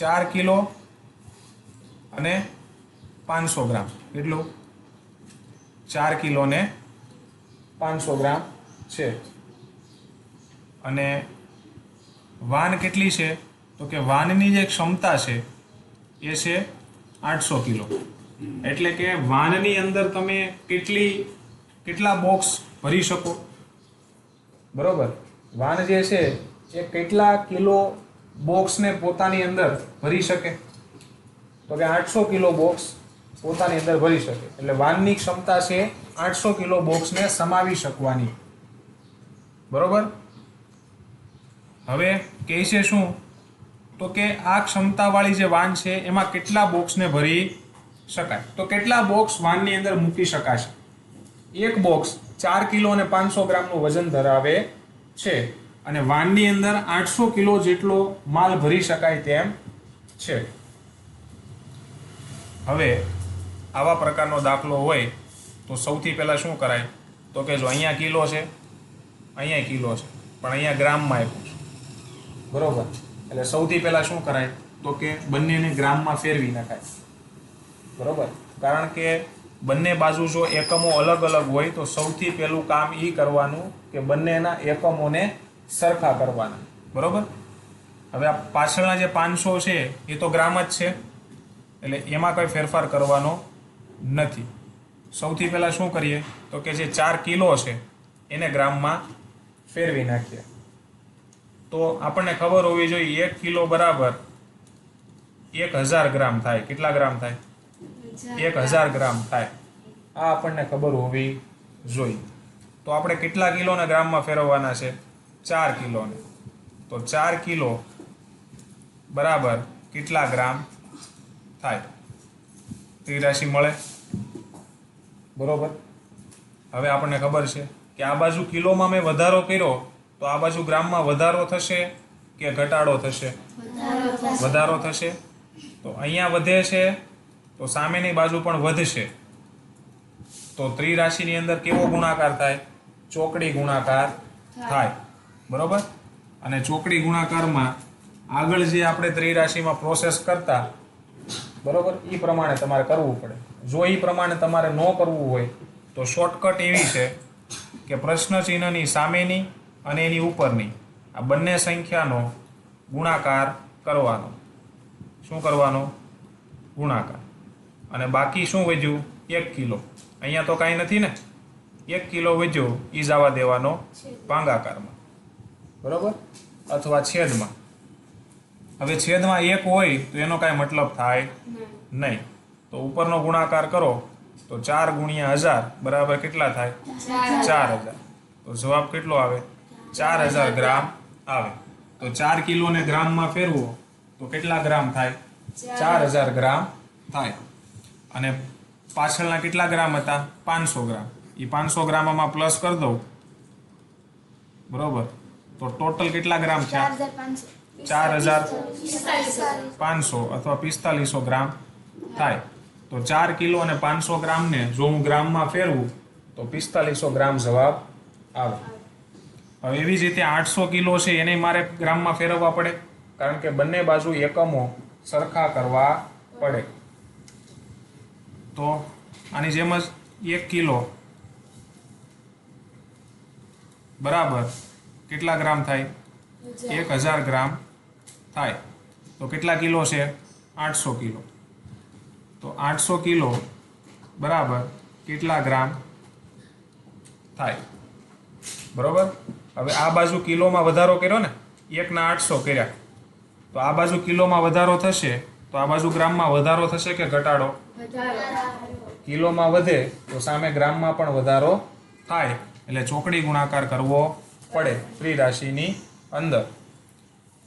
4 કિલો અને 500 ગ્રામ. કેટલું? 4 કિલો ને 500 ગ્રામ છે. અને વાન કેટલી છે? તો કે વાનની જે ક્ષમતા છે એ છે 800 કિલો. એટલે કે વાનની અંદર તમે કેટલા બોક્સ ભરી શકો? બરોબર. વાન જે છે એ કેટલા કિલો બોક્સને પોતાની અંદર ભરી શકે? તો કે 800 કિલો બોક્સ પોતાની અંદર ભરી શકે. એટલે વાનની ક્ષમતા છે 800 કિલો બોક્સને સમાવી શકવાની. બરોબર. હવે કહે છે શું? તો કે આ ક્ષમતાવાળી જે વાન છે એમાં કેટલા બોક્સને ભરી શકાય? તો કેટલા બોક્સ વાનની અંદર મૂકી શકાશે? એક બોક્સ 4 કિલો અને 500 ગ્રામનું વજન ધરાવે છે અને વાનની અંદર 800 કિલો જેટલો માલ ભરી શકાય તેમ છે. હવે આવા પ્રકારનો દાખલો હોય તો સૌથી પહેલાં શું કરાય? તો કે જો અહીંયા કિલો છે, અહીંયા કિલો છે, પણ અહીંયા ગ્રામમાં આપ્યું છે. બરોબર. એટલે સૌથી પહેલાં શું કરાય? તો કે બંનેને ગ્રામમાં ફેરવી નખાય. બરોબર. કારણ કે બંને બાજુ જો એકમો અલગ અલગ હોય તો સૌથી પહેલું કામ એ કરવાનું કે બંનેના એકમોને સરખા કરવાના. બરોબર. હવે આ પાછળના જે 500 છે એ તો ગ્રામ જ છે, એટલે એમાં કંઈ ફેરફાર કરવાનો નથી. સૌથી પહેલાં શું કરીએ? તો કે જે 4 કિલો છે એને ગ્રામમાં ફેરવી નાખીએ. તો આપણને ખબર હોવી જોઈએ 1 કિલો બરાબર 1000 ગ્રામ થાય. કેટલા ગ્રામ થાય? 1000 ગ્રામ થાય. આ આપણને ખબર હોવી જોઈએ. તો આપણે કેટલા કિલોને ગ્રામમાં ફેરવવાના છે? 4 કિલોને. તો 4 કિલો બરાબર કેટલા ગ્રામ થાય? ત્રિરાશી મળે. બરોબર. હવે આપણને ખબર છે કે આ બાજુ કિલોમાં મેં વધારો કર્યો તો આ બાજુ ગ્રામમાં વધારો થશે કે ઘટાડો થશે? વધારો થશે. તો અહીંયા વધે છે તો સામેની બાજુ પણ વધશે. તો ત્રિરાશિની અંદર કેવો ગુણાકાર થાય? ચોકડી ગુણાકાર થાય. બરોબર. અને ચોકડી ગુણાકારમાં આગળ જે આપણે ત્રિરાશિમાં પ્રોસેસ કરતા, બરોબર, એ પ્રમાણે તમારે કરવું પડે. જો એ પ્રમાણે તમારે ન કરવું હોય તો શોર્ટકટ એવી છે કે પ્રશ્ન ચિહ્નની સામેની અને એની ઉપરની આ બંને સંખ્યાનો ગુણાકાર કરવાનો. શું કરવાનો? ગુણાકાર. અને બાકી શું વધ્યું? 1 કિલો. અહીંયા તો કાંઈ નથી ને. 1 કિલો વધ્યો એ જવા દેવાનો ભાગાકારમાં. બરોબર. અથવા છેદમાં. હવે છેદમાં 1 હોય તો એનો કાંઈ મતલબ થાય નહીં. તો ઉપરનો ગુણાકાર કરો તો 4 ગુણ્યા 1000 બરાબર કેટલા થાય? 4000. તો જવાબ કેટલો આવે? 4000 ગ્રામ આવે. તો 4 કિલોને ગ્રામમાં ફેરવો તો કેટલા ગ્રામ થાય? 4000 ગ્રામ થાય. અને પાછળના કેટલા ગ્રામ હતા? 500 ગ્રામ. એ 500 ગ્રામમાં પ્લસ કરી દઉં. બરોબર. તો તો ટોટલ કેટલા ગ્રામ થયા? 4500 અથવા 4500 ગ્રામ થાય. તો 4 કિલો અને 500 ગ્રામને જો હું ગ્રામમાં ફેરવું તો 4500 ગ્રામ જવાબ આવે. હવે એવી જ રીતે 800 કિલો છે એને મારે ગ્રામમાં ફેરવવા પડે, કારણ કે બંને બાજુ એકમો સરખા કરવા પડે. તો આની જેમ જ 1 કિલો બરાબર કેટલા ગ્રામ થાય? 1000 ગ્રામ થાય. તો કેટલા કિલો છે? 800 કિલો. તો 800 કિલો બરાબર કેટલા ગ્રામ થાય? બરોબર. હવે આ બાજુ કિલોમાં વધારો કર્યો ને, 1 ના 800 કર્યા, તો આ બાજુ કિલોમાં વધારો થશે, તો આ બાજુ ગ્રામમાં વધારો થશે કે ઘટાડો? કિલોમાં વધે તો સામે ગ્રામમાં પણ વધારો થાય, એટલે ચોકડી ગુણાકાર કરવો પડે ત્રિરાશિની અંદર.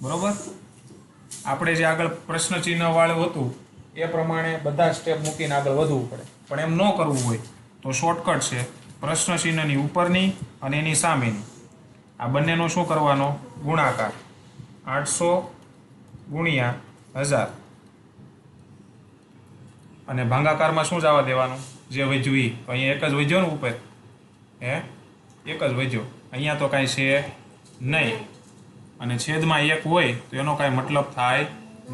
બરોબર. આપણે જે આગળ પ્રશ્ન ચિહ્ન વાળું હતું એ પ્રમાણે બધા સ્ટેપ મૂકીને આગળ વધવું પડે, પણ એમ ન કરવું હોય તો શોર્ટકટ છે પ્રશ્ન ચિહ્નની ઉપરની અને એની સામેની આ બંનેનો શું કરવાનો? ગુણાકાર. 800 ગુણ્યા 1000 અને ભાગાકારમાં શું જવા દેવાનું? જે વધ્યું એ. તો અહીંયા એક જ વધ્યો ને ઉપર, એક જ વધ્યો. અહીંયા તો કાંઈ છે નહીં, અને છેદમાં 1 હોય તો એનો કાંઈ મતલબ થાય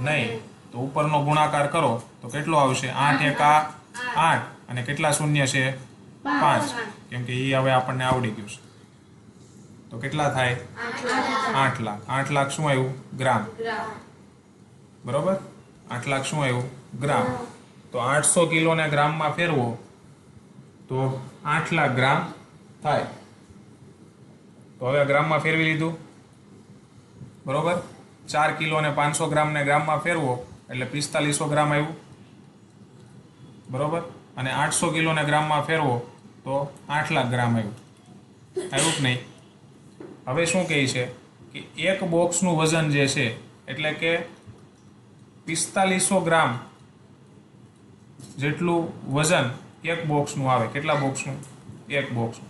નહીં. તો ઉપરનો ગુણાકાર કરો તો કેટલો આવશે? 8 એકા 8 અને કેટલા શૂન્ય છે? 5, કેમ કે એ હવે આપણને આવડી ગયું છે. તો કેટલા થાય? 8 લાખ. 8 લાખ શું આવ્યું? ગ્રામ. બરોબર. 8 લાખ શું આવ્યું? ગ્રામ. તો 800 કિલોને ગ્રામમાં ફેરવો તો 8 લાખ ગ્રામ થાય. તો હવે ગ્રામમાં ફેરવી લીધું. બરોબર. 4 કિલો અને 500 ગ્રામને ગ્રામમાં ફેરવો એટલે 4500 ગ્રામ આવ્યું. બરોબર. અને 800 કિલોને ગ્રામમાં ફેરવો તો 8 લાખ ગ્રામ આવ્યું. આવ્યું કે નહીં? હવે શું કહે છે કે એક બોક્સનું વજન જે છે એટલે કે 4500 ગ્રામ જેટલું વજન એક બોક્સનું આવે. કેટલા બોક્સનું? એક બોક્સનું.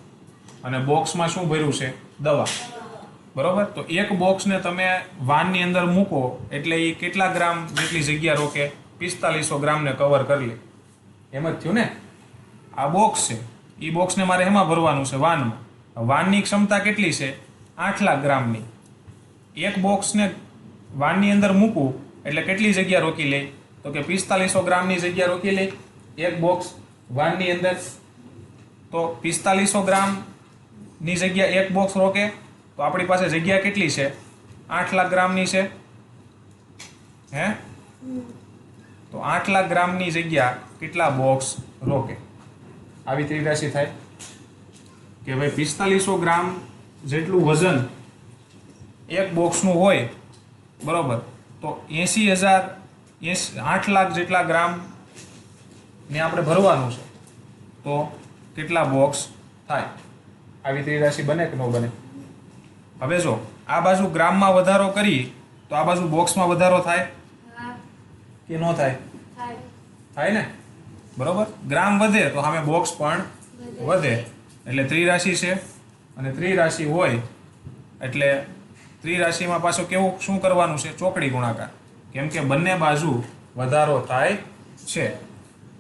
અને બોક્સમાં શું ભર્યું છે? દવા. બરોબર. તો એક બોક્સને તમે વાનની અંદર મૂકો એટલે એ કેટલા ગ્રામ જેટલી જગ્યા રોકે? 4500 ગ્રામને કવર કરી લે. એમ જ થયું ને? આ બોક્સ છે, એ બોક્સને મારે એમાં ભરવાનું છે? વાનમાં. વાનની ક્ષમતા કેટલી છે? 8 લાખ ગ્રામની. એક બોક્સને વાનની અંદર મૂકવું એટલે કેટલી જગ્યા રોકી લે? તો કે 4500 ગ્રામની જગ્યા રોકી લે એક બોક્સ વાનની અંદર. તો 4500 ગ્રામની જગ્યા એક બોક્સ રોકે તો આપણી પાસે જગ્યા કેટલી છે? 8 લાખ ગ્રામની છે. તો 8 લાખ ગ્રામની જગ્યા કેટલા બોક્સ રોકે? આવી ત્રિરાશિ થાય કે ભાઈ 4500 ગ્રામ જેટલું વજન એક બોક્સનું હોય, બરોબર, તો 8 લાખ જેટલા ગ્રામ ને આપણે ભરવાનું છે, તો કેટલા બોક્સ થાય? આવી ત્રિરાશિ બને કે ન બને? હવે જો આ બાજુ ગ્રામમાં વધારો કરીએ તો આ બાજુ બોક્સમાં વધારો થાય કે ન થાય? થાય ને? બરોબર. ગ્રામ વધે તો સામે બોક્સ પણ વધે. એટલે ત્રિરાશિ છે, અને ત્રિરાશિ હોય એટલે ત્રિરાશિમાં પાછું કેવું શું કરવાનું છે? ચોકડી ગુણાકાર, કેમ કે બંને બાજુ વધારો થાય છે.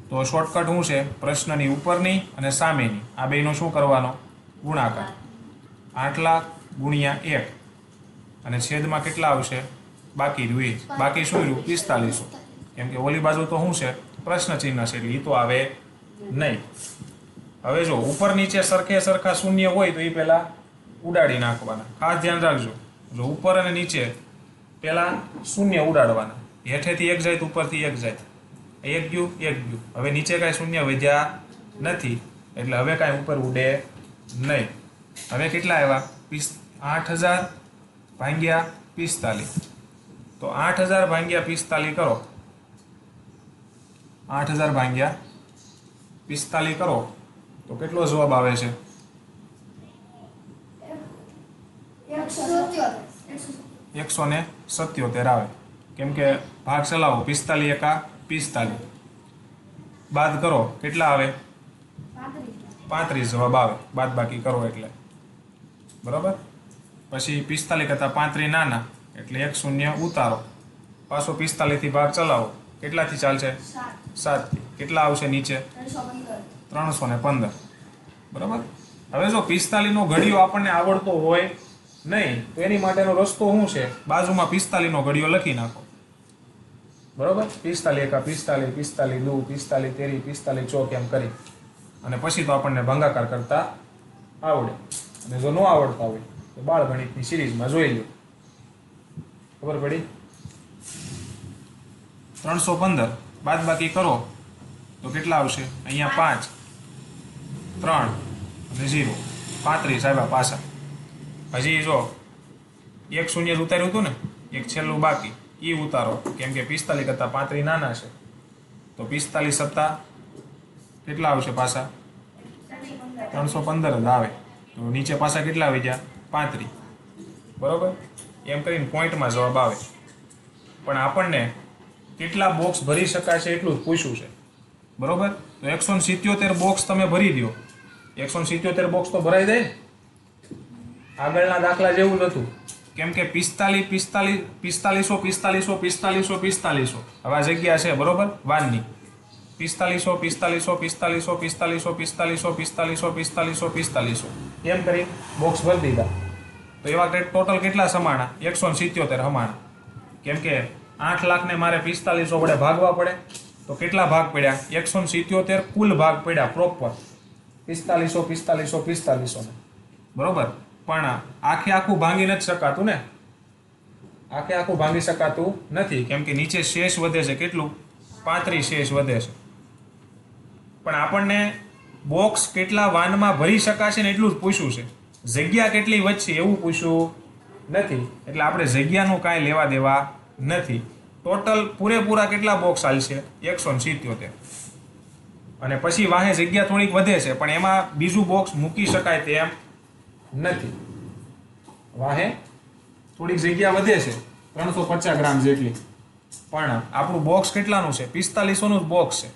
તો શોર્ટકટ શું છે? પ્રશ્નની ઉપરની અને સામેની આ બેનો શું કરવાનો? ગુણાકાર. 8 લાખ ગુણ્યા 1 અને છેદમાં કેટલા આવશે? બાકી રહ્યું. બાકી શું રહ્યું? 4500. કેમ કે ઓલી બાજુ તો શું છે? પ્રશ્ન ચિહ્ન છે એટલે એ તો આવે નહીં. હવે જો ઉપર નીચે સરખે સરખા શૂન્ય હોય તો એ પહેલા ઉડાડી નાખવાના. ખાસ ધ્યાન રાખજો, જો ઉપર અને નીચે પહેલા શૂન્ય ઉડાડવાના. હેઠેથી 1 જાય તો ઉપરથી 1 જાય. 1 ગયું 1 ગયું. હવે નીચે કાંઈ શૂન્ય વધ્યા નથી એટલે હવે કાંઈ ઉપર ઉડે નહીં. હવે કેટલા આવ્યા? 8000 ભાગ્યા 45. તો 8000 ભાગ્યા 45 કરો. 8000 ભાગ્યા 45 કરો તો કેટલો જવાબ આવે છે? 177 આવે. કેમ કે ભાગ ચલાવો. 45 એકા 45 બાદ કરો કેટલા આવે? 35 જવાબ આવે. બાદ બાકી કરો એટલે. બરાબર. પછી 45 કરતાં 35 નાના એટલે 1 શૂન્ય ઉતારો, પાછો 45 થી ભાગ ચલાવો, કેટલાથી ચાલશે? 7 થી. કેટલા આવશે નીચે? 315. બરાબર. હવે જો 45 નો ઘડિયો આપણને આવડતો હોય નહીં તો એની માટેનો રસ્તો શું છે? બાજુમાં 45 નો ઘડિયો લખી નાખો. બરોબર. 45 એકા 45, 45 દુ 45 તેરી 45 ચોક એમ કરી અને પછી તો આપણને ભાગાકાર કરતા આવડે. અને જો ન આવડતા હોય તો બાળ ગણિતની સિરીઝમાં જોઈ લો. ખબર પડી? 315 બાદ બાકી કરો તો કેટલા આવશે? અહીંયા 5, 3 અને 0, 35 આવ્યા પાછા. હજી જો 1 શૂન્ય ઉતાર્યું હતું ને, એક છેલ્લું બાકી એ ઉતારો, કેમ કે 45 કરતાં 35 નાના છે તો 45 સત્તા કેટલા આવશે પાછા? 315 જ આવે. તો નીચે પાછા કેટલા આવી ગયા? 35. બરોબર. એમ કરીને પોઈન્ટમાં જવાબ આવે. પણ આપણને કેટલા બોક્સ ભરી શકાશે એટલું જ પૂછ્યું છે. બરોબર. તો 177 બોક્સ તમે ભરી દો. 177 બોક્સ તો ભરાઈ જાય ને. આગળના દાખલા જેવું જ હતું, કેમ કે 45, 45, 45, 45. હવે આ જગ્યા છે બરોબર વાનની. 45, 45, 45, 45, 45 એમ કરી બોક્સ ભરી દીધા. તો એવા ટોટલ કેટલા સમાણા? 177 સમાણા. કેમ કે 8 લાખને મારે 45 વડે ભાગવા પડે તો કેટલા ભાગ પડ્યા? 177 કુલ ભાગ પડ્યા પ્રોપર 45. બરોબર. પણ આખું ભાંગી નથી શકાતું ને. આખું ભાંગી શકાતું નથી, કેમ કે નીચે શેષ વધે છે. કેટલું? 35 શેષ વધે છે. પણ આપણને બોક્સ કેટલા વાનમાં ભરી શકાશે ને એટલું જ પૂછ્યું છે. જગ્યા કેટલી વધશે એવું પૂછ્યું નથી. એટલે આપણે જગ્યાનું કાંઈ લેવા દેવા નથી. ટોટલ પૂરેપૂરા કેટલા બોક્સ હાલશે? 177. અને પછી વાહે જગ્યા થોડીક વધે છે, પણ એમાં બીજું બોક્સ મૂકી શકાય તેમ નથી. વાહે થોડીક જગ્યા વધે છે 350 ગ્રામ જેટલી, પણ આપણું બોક્સ કેટલાનું છે? 4500 નું બોક્સ છે.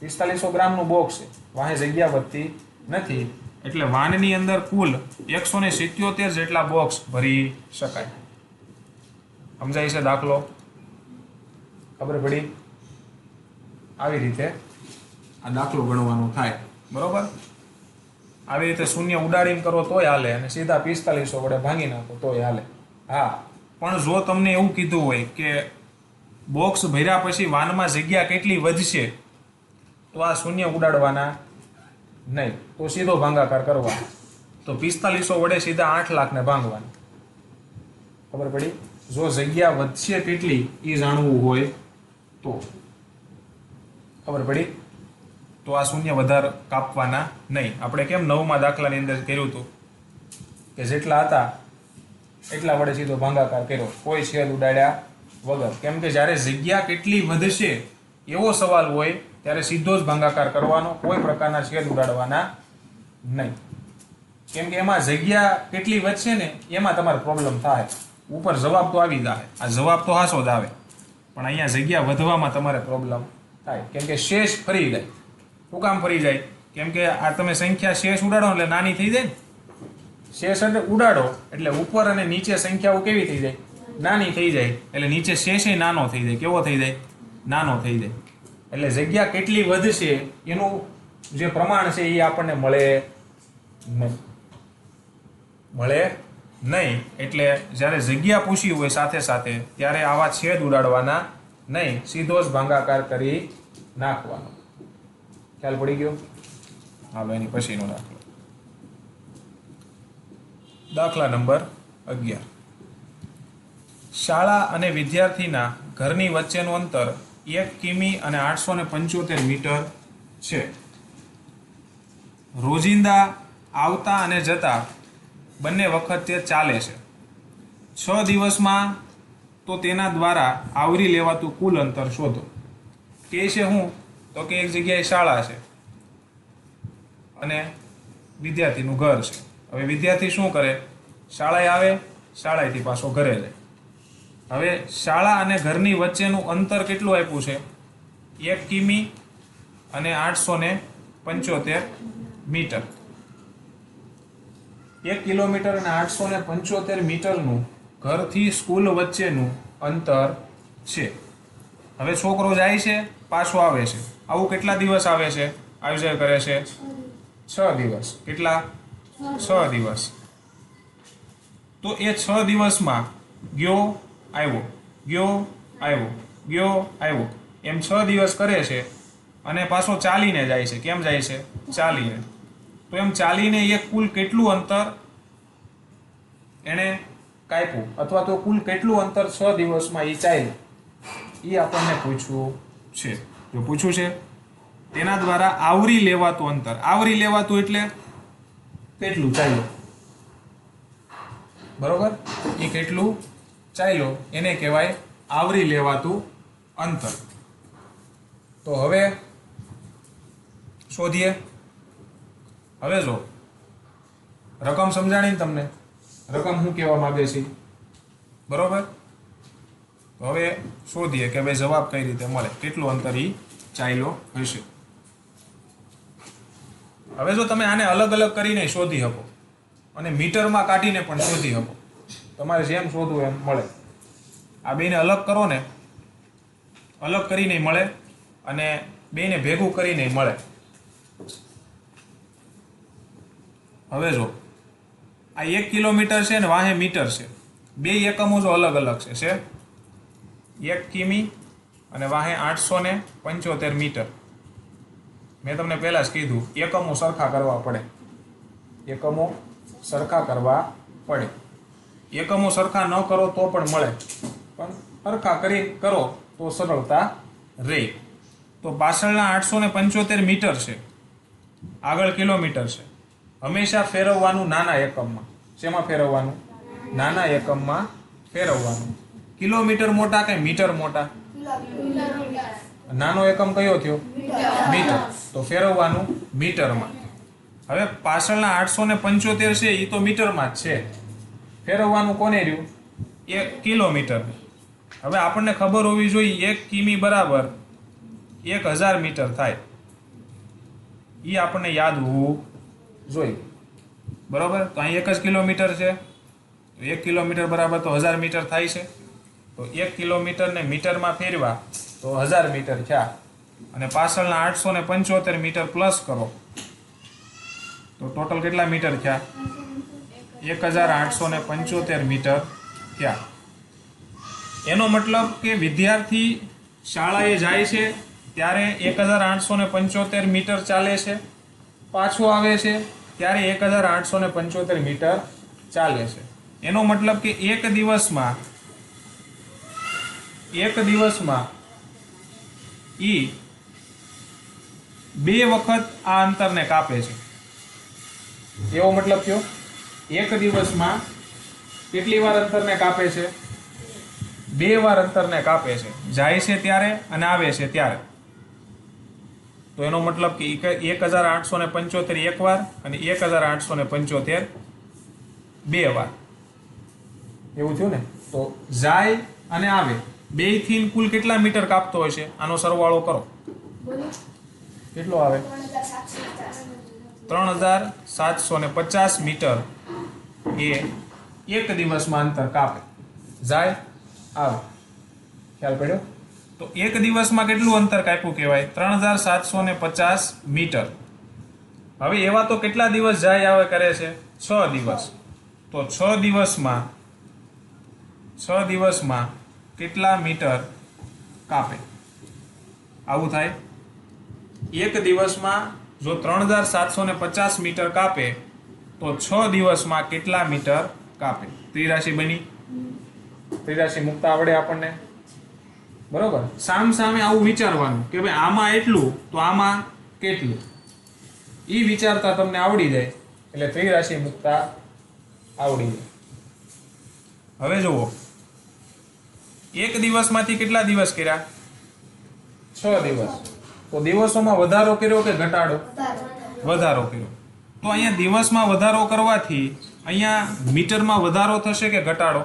4500 ગ્રામનું બોક્સ છે. વાહે જગ્યા વધતી નથી. એટલે વાનની અંદર કુલ 177 જેટલા બોક્સ ભરી શકાય. સમજાય છે દાખલો? ખબર પડી? આવી રીતે આ દાખલો ગણવાનો થાય. બરોબર. આવી રીતે શૂન્ય ઉડાડીને કરો તોય હાલે અને સીધા 4500 વડે ભાંગી નાખો તોય હાલે. હા, પણ જો તમને એવું કીધું હોય કે બોક્સ ભર્યા પછી વાનમાં જગ્યા કેટલી વધશે તો આ શૂન્ય ઉડાડવાના નહીં, તો સીધો ભાંગાકાર કરવાનો. તો 4500 વડે સીધા 8 લાખને ભાંગવાના. ખબર પડી? જો જગ્યા વધશે કેટલી એ જાણવું હોય તો ખબર પડી? તો આ શૂન્ય વધારે કાપવાના નહીં. આપણે કેમ 9મા દાખલાની અંદર કર્યું હતું કે જેટલા હતા એટલા વડે સીધો ભાંગાકાર કર્યો, કોઈ છેદ ઉડાડ્યા વગર. કેમ કે જ્યારે જગ્યા કેટલી વધશે એવો સવાલ હોય ત્યારે સીધો જ ભાંગાકાર કરવાનો, કોઈ પ્રકારના છેદ ઉડાડવાના નહીં. કેમ કે એમાં જગ્યા કેટલી વધશે ને એમાં તમારે પ્રોબ્લેમ થાય. ઉપર જવાબ તો આવી જાય, આ જવાબ તો હાસો જ આવે, પણ અહીંયા જગ્યા વધવામાં તમારે પ્રોબ્લેમ થાય. કેમ કે શેષ ફરી જાય. શું કામ ફરી જાય? કેમ કે આ તમે સંખ્યા શેષ ઉડાડો એટલે નાની થઈ જાય ને. શેષ એટલે ઉડાડો એટલે ઉપર અને નીચે સંખ્યાઓ કેવી થઈ જાય? નાની થઈ જાય. એટલે નીચે શેષ નાનો થઈ જાય. કેવો થઈ જાય? નાનો થઈ જાય. એટલે જગ્યા કેટલી વધશે એનું જે પ્રમાણ છે એ આપણને મળે નહીં. એટલે જ્યારે જગ્યા પૂછી હોય સાથે સાથે ત્યારે આવા છેદ ઉડાડવાના નહીં, સીધો જ ભાંગાકાર કરી નાખવાનો. ખ્યાલ પડી ગયો? હાલો એની પછીનો દાખલો. દાખલા નંબર 11. શાળા અને વિદ્યાર્થીના ઘરની વચ્ચેનું અંતર 1 કિમી અને 875 મીટર છે. રોજિંદા આવતા અને જતા બંને વખત તે ચાલે છે. 6 દિવસમાં તો તેના દ્વારા આવરી લેવાતું કુલ અંતર શોધો. કે છે હું? તો કે એક જગ્યાએ શાળા છે અને વિદ્યાર્થીનું ઘર છે. હવે વિદ્યાર્થી શું કરે? શાળાએ આવે, શાળાએથી પાછો ઘરે જાય. હવે શાળા અને ઘરની વચ્ચેનું અંતર કેટલું આપ્યું છે? 1 કિમી અને 875 મીટર. 1 કિલોમીટર અને 875 મીટરનું ઘરથી સ્કૂલ વચ્ચેનું અંતર છે. હવે છોકરો જાય છે, પાછો આવે છે. આવું કેટલા દિવસ આવે છે, આયોજન કરે છે? 6 દિવસ. કેટલા? 6 દિવસ. તો એ 6 દિવસમાં ગયો આવ્યો, ગયો આવ્યો, ગયો આવ્યો, એમ 6 દિવસ કરે છે અને પાછો ચાલીને જાય છે. કેમ જાય છે? ચાલીને. તો એમ ચાલીને એ કુલ કેટલું અંતર એને કાપ્યું, અથવા તો કુલ કેટલું અંતર 6 દિવસમાં એ ચાલ્યું, એ આપણને પૂછવું છે. જો પૂછ્યું છે તેના દ્વારા આવરી લેવાતું અંતર. આવરી લેવાતું એટલે કેટલું ચાલ્યો, બરોબર? એ કેટલું ચાલ્યો એને કહેવાય આવરી લેવાતું અંતર. તો હવે શોધીએ. હવે જો રકમ સમજાણી તમને, રકમ શું કહેવા માંગે છે, બરોબર? તો હવે શોધીએ કે ભાઈ જવાબ કઈ રીતે મળે, કેટલું અંતર ઈ ચાલ્યો હશે. હવે જો તમે આને અલગ અલગ કરીને શોધી શકો અને મીટરમાં કાઢીને પણ શોધી શકો, તમારે જેમ શોધવું એમ મળે. આ બેને અલગ કરો ને, અલગ કરીને મળે અને બેને ભેગું કરીને મળે. હવે જો આ 1 કિલોમીટર છે ને વાહે મીટર છે, બે એકમો જો અલગ અલગ છે 1 કિમી અને વાહે 875 મીટર. મેં તમને પહેલા જ કીધું એકમો સરખા કરવા પડે, એકમો સરખા કરવા પડે. એકમો સરખા ન કરો તો પણ મળે, પણ સરખા કરી કરો તો સરળતા રહે. તો પાછળના 875 મીટર છે, આગળ કિલોમીટર છે. હંમેશા ફેરવવાનું નાના એકમમાં. શેમાં ફેરવવાનું? નાના એકમમાં ફેરવવાનું. કિલોમીટર મોટા કે મીટર મોટા? નાનો એકમ કયો થયો? મીટર. તો ફેરવવાનું મીટરમાં. હવે પાછળના 875 છે એ તો મીટરમાં જ છે, ફેરવવાનું કોને રહ્યું? 1 કિલોમીટર. હવે આપણને ખબર હોવી જોઈએ 1 કિમી બરાબર 1000 મીટર થાય, એ આપણને યાદ હોવું જોઈએ, બરોબર? તો અહીં 1 જ કિલોમીટર છે, તો 1 કિલોમીટર બરાબર તો 1000 મીટર થાય છે. તો 1 કિલોમીટરને મીટરમાં ફેરવા તો 1000 મીટર થયા, અને પાછળના 875 મીટર પ્લસ કરો તો ટોટલ કેટલા મીટર થયા? 1875 મીટર થયા. એનો મતલબ કે વિદ્યાર્થી શાળાએ જાય છે ત્યારે 1875 મીટર ચાલે છે, પાછો આવે છે ત્યારે 1875 મીટર ચાલે છે. એનો મતલબ કે એક દિવસમાં ઈ 2 વખત આ અંતરને કાપે છે. એવો મતલબ થયો એક દિવસમાં કેટલી વાર અંતરને કાપે છે? 2 વાર અંતરને કાપે છે, જાય છે ત્યારે અને આવે છે ત્યારે. તો એનો મતલબ કે 1875 એક વાર અને 1875 2 વાર. એવું થયું ને? તો જાય અને આવે બે થી કુલ કેટલા મીટર કાપતો હોય છે? આનો સરવાળો કરો, કેટલો આવે? 3750 મીટર એ એક દિવસમાં અંતર કાપે, જાય આવે. ખ્યાલ પડ્યો? તો એક દિવસમાં કેટલું અંતર કાપ્યું કહેવાય? 3750 મીટર. હવે એવા તો કેટલા દિવસ જાય આવે કરે છે? 6 દિવસ. તો 6 દિવસમાં કેટલા મીટર કાપે? આવું થાય. એક દિવસમાં જો 3750 મીટર કાપે તો 6 દિવસમાં કેટલા મીટર કાપે? ત્રિરાશી બની. ત્રિરાશી મુકતા આવડે આપણને, બરોબર? સામ સામે આવું વિચારવાનું કે ભાઈ આમાં એટલું તો આમાં કેટલું, એ વિચારતા તમને આવડી જાય એટલે ત્રિરાશી મુકતા આવડી જાય. હવે જુઓ, એક દિવસમાંથી કેટલા દિવસ કર્યા? 6 દિવસ. તો દિવસોમાં વધારો કર્યો કે ઘટાડો? વધારો કર્યો. તો અહીંયા દિવસમાં વધારો કરવાથી અહીંયા મીટરમાં વધારો થશે કે ઘટાડો?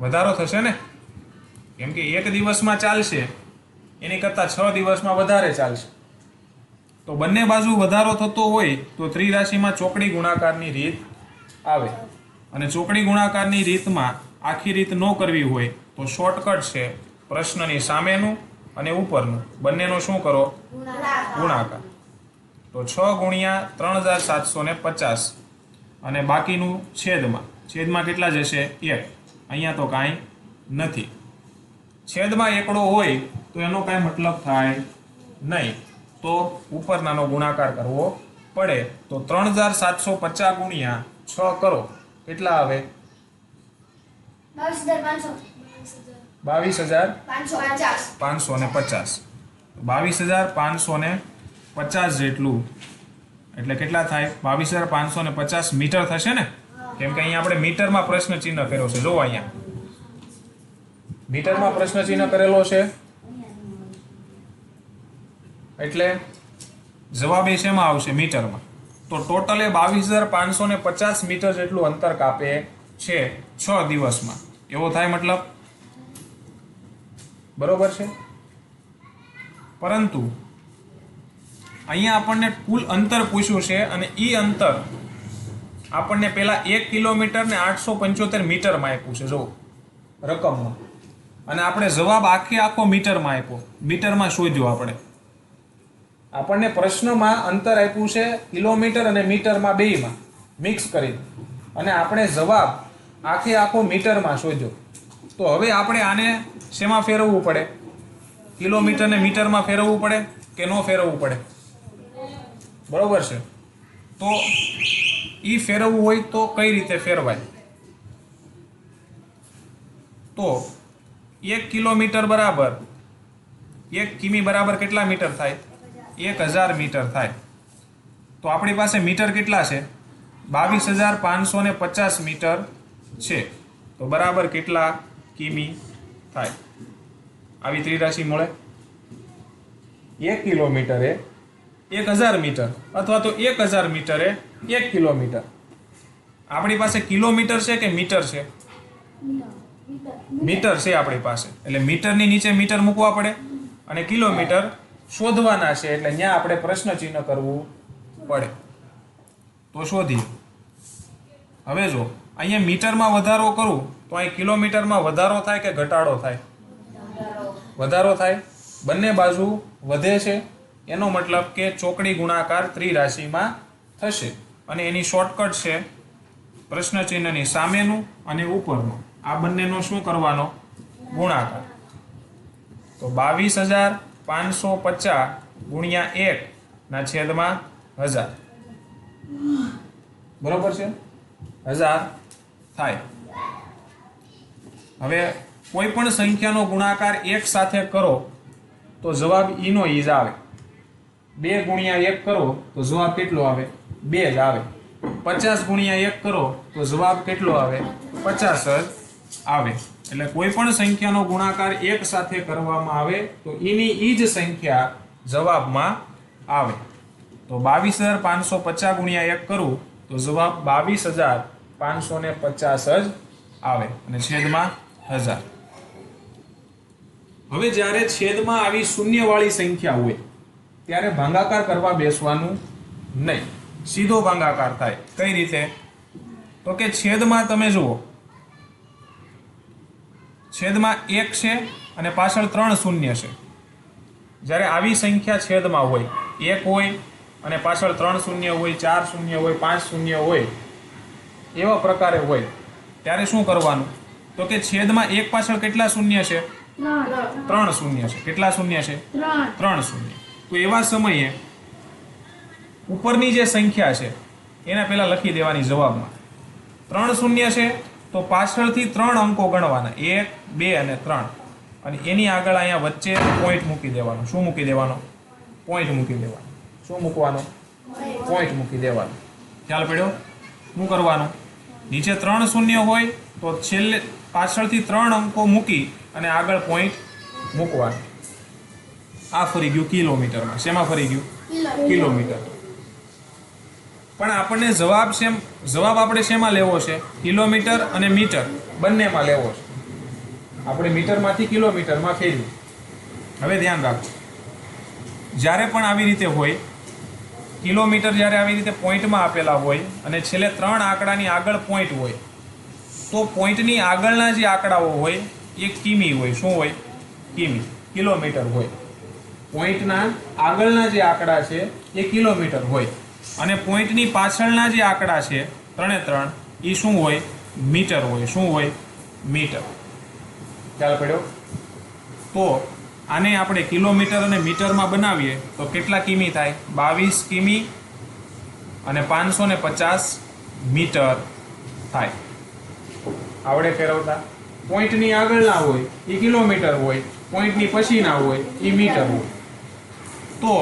વધારો થશે ને, કેમ કે એક દિવસમાં ચાલશે એની કરતાં 6 દિવસમાં વધારે ચાલશે. તો બંને બાજુ વધારો થતો હોય તો ત્રિરાશિમાં ચોકડી ગુણાકારની રીત આવે અને ચોકડી ગુણાકારની રીતમાં આખી રીત ન કરવી હોય તો શોર્ટકટ છે પ્રશ્નની સામેનું અને ઉપરનું બંનેનો શું કરો ગુણાકાર તો 6 ગુણ્યા 3750 અને બાકીનું છેદમાં કેટલા જશે 1 અહીંયા તો કાંઈ નથી છેદમાં એકડો હોય તો એનો કાંઈ મતલબ થાય નહીં તો ઉપરનાનો ગુણાકાર કરવો પડે તો 3750 ગુણ્યા 6 કરો કેટલા આવે 22,550 22,550 જેટલું એટલે કેટલા થાય 22,550 મીટર થશે ને કેમ કે અહીંયા આપણે મીટરમાં પ્રશ્ન ચિહ્ન કર્યો છે જો અહીંયા મીટરમાં પ્રશ્ન ચિહ્ન કરેલો છે એટલે જવાબ એ શેમાં આવશે મીટરમાં તો ટોટલ એ 22,550 મીટર જેટલું અંતર કાપે છે 6 દિવસમાં એવો થાય મતલબ બરોબર છે પરંતુ અહીંયા આપણને કુલ અંતર પૂછ્યું છે અને ઈ અંતર આપણને પહેલા 1 કિલોમીટર ને 875 મીટરમાં આપ્યું છે જો રકમમાં અને આપણે જવાબ આખો મીટરમાં આપ્યો મીટરમાં શોધ્યો આપણને પ્રશ્નમાં અંતર આપ્યું છે કિલોમીટર અને મીટરમાં બેયમાં મિક્સ કરી અને આપણે જવાબ આખો મીટરમાં શોધ્યો તો હવે આપણે આને શેમાં ફેરવવું પડે કિલોમીટર ને મીટરમાં ફેરવવું પડે કે ન ફેરવવું પડે બરોબર છે તો ઈ ફેરવવું હોય તો કઈ રીતે ફેરવાય તો 1 કિલોમીટર બરાબર 1 કિમી બરાબર કેટલા મીટર થાય 1000 મીટર થાય તો આપણી પાસે મીટર કેટલા છે 22,550 મીટર છે તો બરાબર કેટલા કિમી થાય આવી ત્રિરાશિ મળે 1 કિલોમીટરે 1000 મીટર અથવા તો 1000 મીટરે 1 કિલોમીટર આપણી પાસે કિલોમીટર છે કે મીટર છે મીટર છે આપણી પાસે એટલે મીટરની નીચે મીટર મૂકવા પડે અને કિલોમીટર શોધવાના છે એટલે ત્યાં આપણે પ્રશ્ન ચિહ્ન કરવું પડે તો શોધીએ હવે જો અહીંયા મીટરમાં વધારો કરું તો અહીં કિલોમીટરમાં વધારો થાય કે ઘટાડો થાય વધારો થાય બંને બાજુ વધે છે એનો મતલબ કે ચોકડી ગુણાકાર ત્રિરાશિમાં થશે અને એની શોર્ટકટ છે પ્રશ્ન ચિહ્નની સામેનું અને ઉપરનું આ બંનેનો શું કરવાનો ગુણાકાર તો 22,550 ગુણ્યા 1 ના છેદમાં 1000 બરોબર છે 1000 થાય હવે કોઈ પણ સંખ્યાનો ગુણાકાર 1 સાથે કરો તો જવાબ ઈનો ઈ જ આવે 2 ગુણ્યા 1 કરો તો જવાબ કેટલો આવે 2 જ આવે 50 ગુણ્યા 1 કરો તો જવાબ કેટલો આવે 50 જ આવે એટલે કોઈ પણ સંખ્યાનો ગુણાકાર 1 સાથે કરવામાં આવે તો એની ઈ જ સંખ્યા જવાબમાં આવે તો 22,550 ગુણ્યા 1 કરું તો જવાબ 22,550 જ આવે અને છેદમાં 1000 હવે જ્યારે છેદમાં આવી શૂન્યવાળી સંખ્યા હોય ત્યારે ભાગાકાર કરવા બેસવાનું નહીં સીધો ભાગાકાર થાય કઈ રીતે તો કે છેદમાં તમે જુઓ છેદમાં 1 છે અને પાછળ 3 શૂન્ય છે જ્યારે આવી સંખ્યા છેદમાં હોય 1 હોય અને પાછળ 3 શૂન્ય હોય 4 શૂન્ય હોય 5 શૂન્ય હોય એવા પ્રકારે હોય ત્યારે શું કરવાનું તો કે છેદમાં 1 પાછળ કેટલા શૂન્ય છે 3 શૂન્ય છે કેટલા શૂન્ય છે 3 શૂન્ય તો એવા સમયે ઉપરની જે સંખ્યા છે એના પહેલા લખી દેવાની જવાબમાં 3 શૂન્ય છે તો પાછળથી 3 અંકો ગણવાના 1 2 અને 3 અને એની આગળ અહીંયા વચ્ચે પોઈન્ટ મૂકી દેવાનો શું મૂકી દેવાનો પોઈન્ટ મૂકી દેવાનો શું મૂકવાનો પોઈન્ટ મૂકી દેવાનો ખ્યાલ પડ્યો શું કરવાનું નીચે 3 શૂન્ય હોય તો છેલ્લે પાછળથી 3 અંકો મૂકી અને આગળ પોઈન્ટ મૂકવાનો આ ફરી ગયું કિલોમીટરમાં શેમાં ફરી ગયું કિલોમીટર પણ આપણને જવાબ આપણે શેમાં લેવો છે કિલોમીટર અને મીટર બંનેમાં લેવો છે આપણે મીટરમાંથી કિલોમીટરમાં ફેરવી હવે ધ્યાન રાખજો જ્યારે પણ આવી રીતે હોય કિલોમીટર જ્યારે આવી રીતે પોઈન્ટમાં આપેલા હોય અને છેલ્લે 3 આંકડાની આગળ પોઈન્ટ હોય તો પોઈન્ટની આગળના જે આંકડાઓ હોય એ કિમી હોય. શું હોય? કિમી, કિલોમીટર હોય. પોઈન્ટના આગળના જે આંકડા છે એ કિલોમીટર હોય અને પોઈન્ટની પાછળના જે આંકડા છે 3 એ શું હોય? મીટર હોય. શું હોય? મીટર. ખ્યાલ પડ્યો? તો આને આપણે કિલોમીટર અને મીટરમાં બનાવીએ તો કેટલા કિમી થાય? 22 કિમી અને 550 મીટર થાય. આવડે ફેરવતા? પોઈન્ટની આગળના હોય એ કિલોમીટર હોય, પોઈન્ટની પછીના હોય એ મીટર હોય. તો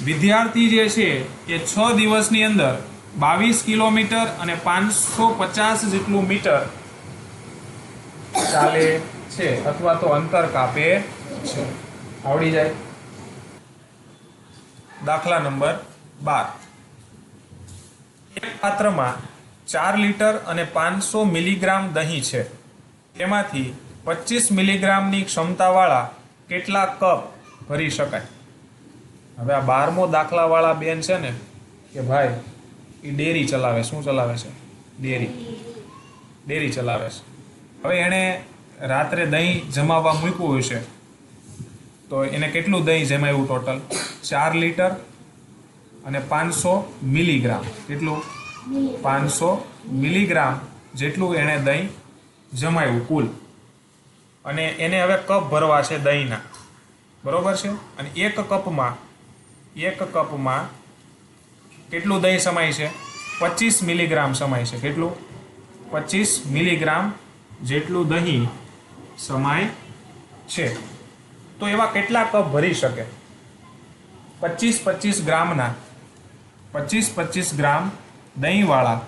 વિદ્યાર્થી જે છે એ 6 દિવસની અંદર 22 કિલોમીટર અને 550 જેટલું મીટર ચાલે છે અથવા તો અંતર કાપે છે. આવડી જાય. દાખલા નંબર 12. એક પાત્રમાં 4 લીટર અને 500 મિલીગ્રામ દહીં છે. તેમાંથી 25 મિલીગ્રામની ક્ષમતાવાળા કેટલા કપ ભરી શકાય? હવે આ 12મો દાખલાવાળા બેન છે ને કે ભાઈ એ ડેરી ચલાવે. શું ચલાવે છે? ડેરી ચલાવે છે. હવે એણે રાત્રે દહીં જમાવવા મૂક્યું હશે તો એને કેટલું દહીં જમાવ્યું ટોટલ? 4 લીટર અને 500 મિલીગ્રામ. કેટલું? 500 મિલીગ્રામ જેટલું એણે દહીં જમાવ્યું કુલ. અને એને હવે કપ ભરવા છે દહીંના. બરોબર છે? અને એક કપમાં કેટલું દહીં સમાય છે? 25 મિલીગ્રામ સમાય છે. કેટલું? 25 મિલીગ્રામ જેટલું દહીં સમાય છે. તો એવા કેટલા કપ ભરી શકે? 25 ગ્રામના 25 ગ્રામ દહીંવાળા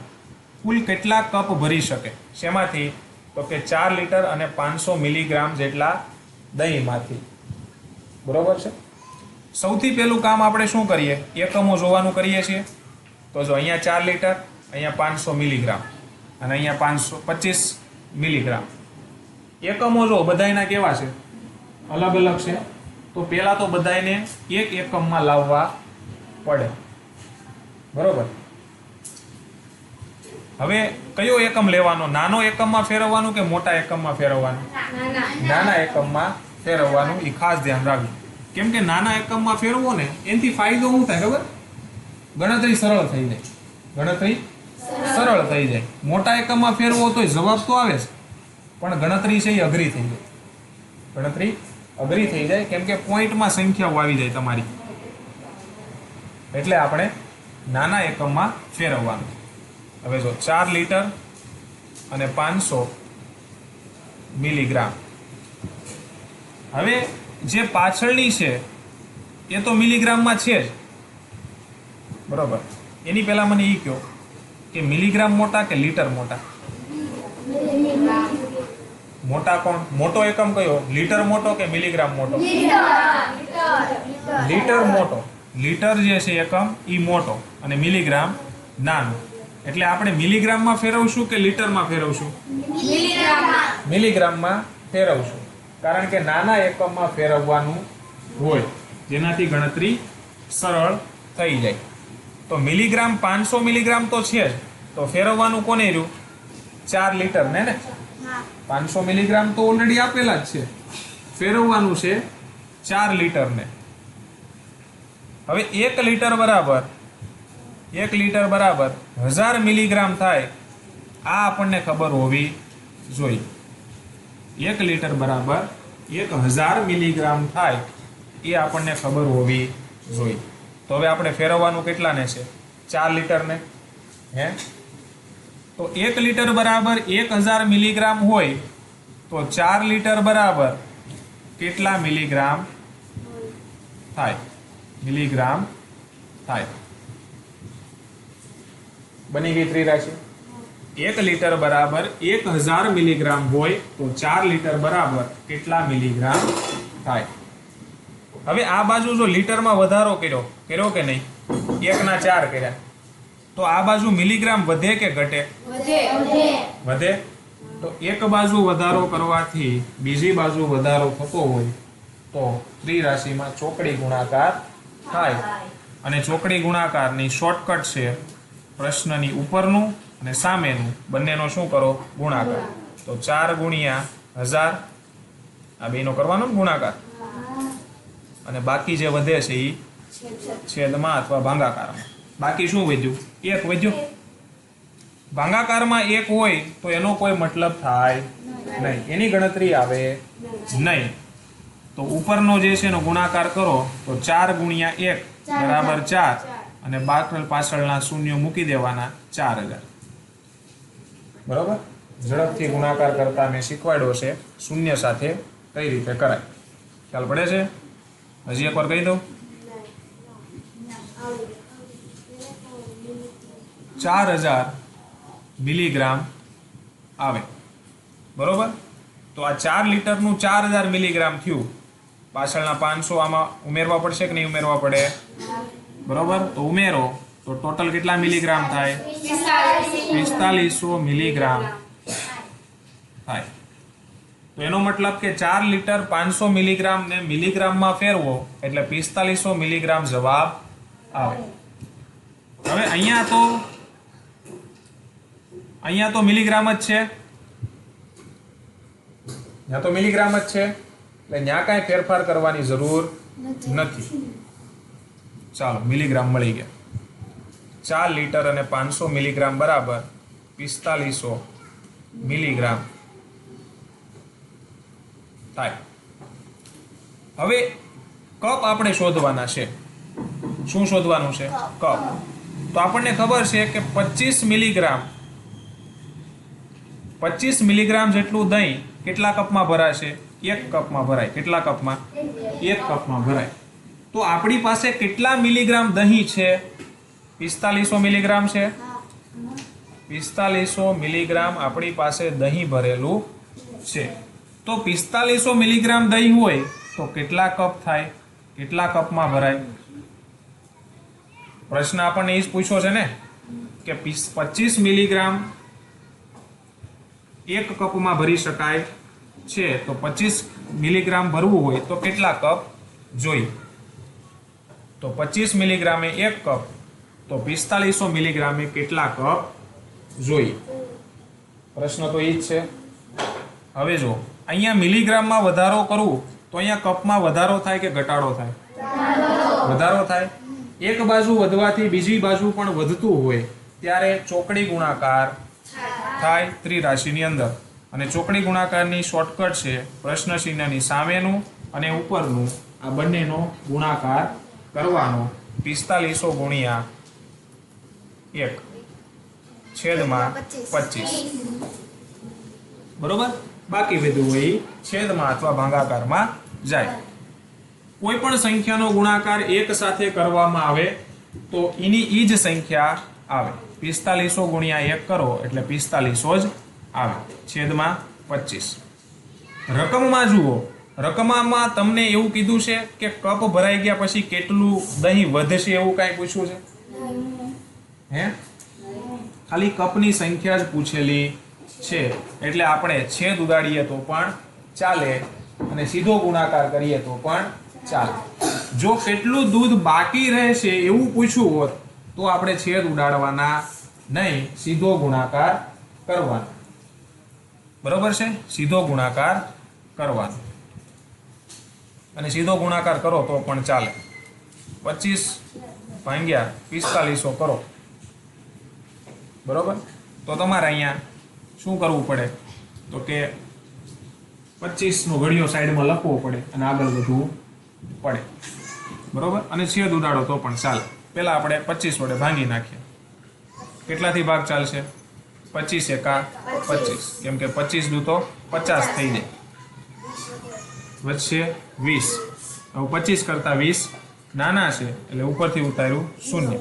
કુલ કેટલા કપ ભરી શકે? શેમાંથી? તો કે 4 લીટર અને 500 મિલીગ્રામ જેટલા દહીંમાંથી. બરોબર છે? સૌથી પહેલું કામ આપણે શું કરીએ? એકમો જોવાનું કરીએ છીએ. તો જો અહીંયા 4 લીટર, અહીંયા 500 મિલીગ્રામ અને અહીંયા 25 મિલીગ્રામ. એકમો જો બધાયના કેવા છે? અલગ અલગ છે. તો પહેલા તો બધાયને એક એકમમાં લાવવા પડે. બરોબર? હવે કયો એકમ લેવાનો? નાનો એકમમાં ફેરવવાનું કે મોટા એકમમાં ફેરવવાનું? નાના એકમમાં ફેરવવાનું. એ ખાસ ધ્યાન રાખજો. કેમ કે નાના એકમમાં ફેરવો ને એનાથી ફાયદો શું થાય ખબર? ગણતરી સરળ થઈ જાય. મોટા એકમમાં ફેરવો તો જવાબ તો આવે છે પણ ગણતરી છે એ અઘરી થઈ જાય. કેમ કે પોઈન્ટમાં સંખ્યાઓ આવી જાય તમારી. એટલે આપણે નાના એકમમાં ફેરવવાનું. હવે જો 4 લીટર અને 500 મિલીગ્રામ. હવે જે પાછળની છે એ તો મિલીગ્રામમાં છે જ. બરોબર? એની પહેલા મને એ કહો કે મિલીગ્રામ મોટા કે લીટર મોટા? મોટા કોણ? મોટો એકમ કયો? લીટર મોટો કે મિલીગ્રામ મોટો? લીટર મોટો. લીટર જે છે એકમ એ મોટો અને મિલીગ્રામ નાનું. એટલે આપણે મિલીગ્રામમાં ફેરવશું કે લીટરમાં ફેરવશું? મિલીગ્રામમાં ફેરવશું. કારણ કે નાના એકમમાં ફેરવવાનું હોય જેનાથી ગણતરી સરળ થઈ જાય. તો મિલીગ્રામ 500 મિલીગ્રામ તો છે જ. તો ફેરવવાનું કોને રહ્યું? 4 લીટર ને 500 મિલીગ્રામ તો ઓલરેડી આપેલા જ છે. ફેરવવાનું છે 4 લીટરને. હવે 1 લીટર બરાબર 1000 મિલીગ્રામ થાય આ આપણને ખબર હોવી જોઈએ. 1 લીટર બરાબર 1000 મિલીગ્રામ થાય એ આપણને ખબર હોવી જોઈએ. તો હવે આપણે ફેરવવાનું કેટલાને છે? 4 લીટરને. તો 1 લીટર બરાબર 1000 મિલીગ્રામ હોય તો 4 લીટર બરાબર કેટલા મિલીગ્રામ થાય? બની ગઈ ત્રિરાશિ. 1 લીટર બરાબર 1000 મિલીગ્રામ હોય તો 4 લીટર બરાબર કેટલા મિલીગ્રામ થાય? હવે આ બાજુ જો લીટરમાં વધારો કર્યો કે નહીં? 1 ના 4 કર્યા તો આ બાજુ મિલીગ્રામ વધે કે ઘટે? વધે. તો એક બાજુ વધારો કરવાથી બીજી બાજુ વધારો થતો હોય તો ત્રિરાશિમાં ચોકડી ગુણાકાર થાય. અને ચોકડી ગુણાકારની શોર્ટકટ છે પ્રશ્નની ઉપરનું અને સામેનું બંનેનો શું કરો ગુણાકાર. તો 4 ગુણ્યા 1000 આ બેનો કરવાનો ને ગુણાકાર, અને બાકી જે વધે છે એ છેદમાં અથવા ભાગાકારમાં. બાકી શું વધ્યું? 1 વધ્યું. ભાગાકારમાં 1 હોય તો એનો કોઈ મતલબ થાય નહીં, એની ગણતરી આવે નહીં. તો ઉપરનો જે છે એનો ગુણાકાર કરો તો 4 ગુણ્યા 1 બરાબર 4, અને પાછળના શૂન્ય મૂકી દેવાના 4000. બરોબર. ઝડપથી ગુણાકાર કરતા મેં શીખવાડ્યો છે શૂન્ય સાથે કઈ રીતે કરાય. ખ્યાલ પડે છે? હજી એકવાર કહી દઉં. 4000 મિલીગ્રામ આવે. બરોબર. તો આ 4 લીટરનું 4000 મિલીગ્રામ થયું. પાછળના 500 આમાં ઉમેરવા પડશે કે નહીં ઉમેરવા પડે? બરોબર. તો ઉમેરો તો ટોટલ કેટલા મિલીગ્રામ થાય? 4500 મિલીગ્રામ થાય. તો એનો મતલબ કે 4 લીટર 500 મિલીગ્રામ ને મિલીગ્રામમાં ફેરવો એટલે 4500 મિલીગ્રામ જવાબ આવે. હવે અહીંયા તો મિલીગ્રામ જ છે, ત્યાં તો મિલીગ્રામ જ છે, એટલે ત્યાં કાંઈ ફેરફાર કરવાની જરૂર નથી. ચાલો, મિલીગ્રામ મળી ગયા. 4 લીટર અને 500 મિલીગ્રામ બરાબર 4500 મિલીગ્રામ થાય. હવે કપ આપણે શોધવાના છે. શું શોધવાનું છે? કપ. તો આપણને ખબર છે કે 25 મિલીગ્રામ જેટલું દહીં કેટલા કપમાં ભરાશે? 1 કપમાં ભરાય. કેટલા કપમાં? 1 કપમાં ભરાય. તો આપણી પાસે કેટલા મિલીગ્રામ દહીં છે? 4500 મિલીગ્રામ છે. 4500 મિલીગ્રામ આપણી પાસે દહીં ભરેલું છે. તો 4500 મિલીગ્રામ દહીં હોય તો કેટલા કપ થાય? કેટલા કપમાં ભરાય? પ્રશ્ન આપણને એ જ પૂછ્યો છે ને કે 25 મિલીગ્રામ 1 કપમાં ભરી શકાય છે. તો 25 મિલીગ્રામ ભરવું હોય તો કેટલા કપ જોઈએ? તો 25 મિલીગ્રામે 1 કપ, તો 4500 મિલીગ્રામે કેટલા કપ જોઈએ? પ્રશ્ન તો એ જ છે. હવે જો અહીંયા મિલીગ્રામમાં વધારો કરું તો અહીંયા કપમાં વધારો થાય કે ઘટાડો થાય? વધારો થાય. એક બાજુ વધવાથી બીજી બાજુ પણ વધતું હોય ત્યારે ચોકડી ગુણાકાર થાય ત્રિરાશિની અંદર. અને ચોકડી ગુણાકારની શોર્ટકટ છે પ્રશ્ન ચિહ્નની સામેનું અને ઉપરનું આ બંનેનો ગુણાકાર કરવાનો. 4500 ગુણ્યા 1 છેદમાં 25. બરોબર. બાકી બધું હોય છેદમાં અથવા ભાગાકારમાં જાય. કોઈ પણ સંખ્યાનો ગુણાકાર 1 સાથે કરવામાં આવે તો એની ઈ જ સંખ્યા આવે. 4500 ગુણ્યા 1 કરો એટલે 4500 જ આવે છેદમાં 25. રકમમાં જુઓ. રકમમાં તમને એવું કીધું છે કે કપ ભરાઈ ગયા પછી કેટલું દહીં વધશે એવું કાંઈ પૂછ્યું છે? હે? ખાલી કપની સંખ્યા જ પૂછેલી છે. એટલે આપણે છેદ ઉડાડીએ તો પણ ચાલે અને સીધો ગુણાકાર કરીએ તો પણ ચાલે. જો કેટલું દૂધ બાકી રહેશે એવું પૂછ્યું હોત તો આપણે છેદ ઉડાડવાના નહીં, સીધો ગુણાકાર કરવાનો. બરોબર છે? સીધો ગુણાકાર કરવાનો. અને સીધો ગુણાકાર કરો તો પણ ચાલે. 25 ભાગ્યા 4500 કરો. બરોબર. તો તમારે અહીંયા શું કરવું પડે? તો કે 25 નો ઘડિયો સાઈડમાં લખવો પડે અને આગળ વધવું પડે. બરોબર. અને છેદ ઉડાડો તો પણ ચાલે. પહેલા આપણે 25 વડે ભાંગી નાખીએ. કેટલાથી ભાગ ચાલશે? 25 એકા 25. કેમ કે 25 દુ તો 50 થઈ જાય. વચ્ચે 20. હવે 25 કરતા 20 નાના છે એટલે ઉપરથી ઉતાર્યું 0.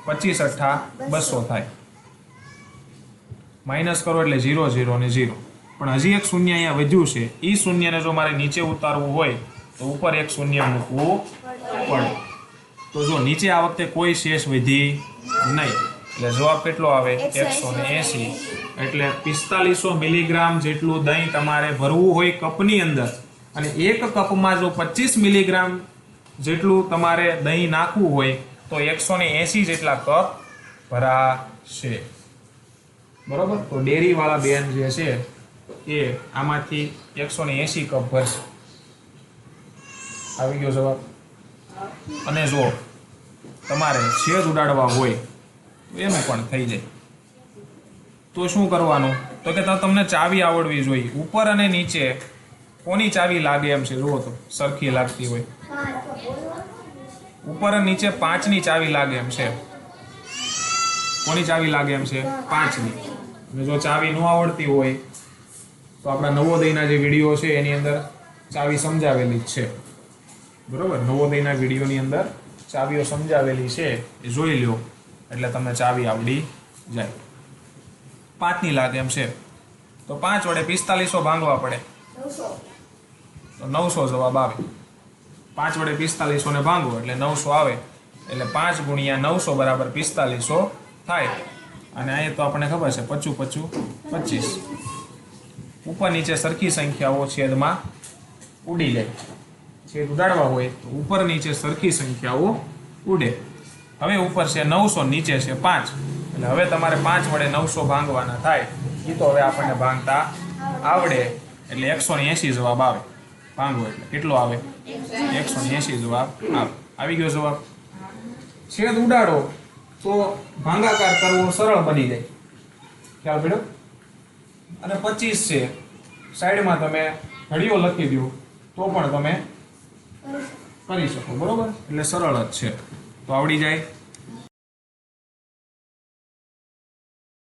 25 અઠ્ઠા 200 થાય. માઇનસ કરો એટલે 0 0 અને 0. પણ હજી એક શૂન્ય અહીંયા વધ્યું છે. એ શૂન્યને જો મારે નીચે ઉતારવું હોય તો ઉપર એક શૂન્ય મૂકવું પડે. તો જો નીચે આ વખતે કોઈ શેષ વધી નહીં એટલે જવાબ કેટલો આવે? 180. એટલે 4500 મિલીગ્રામ જેટલું દહીં તમારે ભરવું હોય કપની અંદર, અને એક કપમાં જો 25 મિલીગ્રામ જેટલું તમારે દહીં નાખવું હોય તો 180 જેટલા કપ ભરાશે. બરોબર? તો ડેરીવાળા બેન જે છે એ આમાંથી 180 કપ ભરશે. આવી ગયો જવાબ. અને જો તમારે છેદ ઉડાડવા હોય તો એનું પણ થઈ જાય. તો શું કરવાનું? તો કે તમને ચાવી આવડવી જોઈએ. ઉપર અને નીચે કોની ચાવી લાગે એમ છે? જુઓ તો સરખી લાગતી હોય. ઉપર અને નીચે 5ની ચાવી લાગે એમ છે. કોની ચાવી લાગે એમ છે? 5ની. અને જો ચાવી ન આવડતી હોય તો આપણા નવોદયના જે વિડીયો છે એની અંદર ચાવી સમજાવેલી જ છે. બરોબર? નવોદયના વિડીયોની અંદર ચાવીઓ સમજાવેલી છે, એ જોઈ લ્યો એટલે તમને ચાવી આવડી જાય. 5ની લાગે એમ છે તો 5 વડે 4500 ભાંગવા પડે તો 900 જવાબ આવે. 5 વડે 4500 ને ભાંગો એટલે 900 આવે. એટલે 5 ગુણ્યા 900 બરાબર 4500 થાય. અને અહીંયા તો આપણને ખબર છે 55 55 25. ઉપર નીચે સરખી સંખ્યાઓ છેદમાં ઉડી જાય. છેદ ઉડાડવા હોય તો ઉપર નીચે સરખી સંખ્યાઓ ઉડે. હવે ઉપર છે 900, નીચે છે 5. એટલે હવે તમારે 5 વડે 900 ભાંગવાના થાય. એ તો હવે આપણને ભાંગતા આવડે. એટલે 180 જવાબ આવે. ભાંગો એટલે કેટલો આવે? 180 જવાબ આવે. આવી ગયો જવાબ. છેદ ઉડાડો તો ભાંગાકાર કરવો સરળ બની જાય. ખ્યાલ પડ્યો? અને 25 છે સાઈડમાં તમે ઘડીઓ લખી દો તો પણ તમે કરી શકો. બરોબર? એટલે સરળ જ છે. તો આવડી જાય.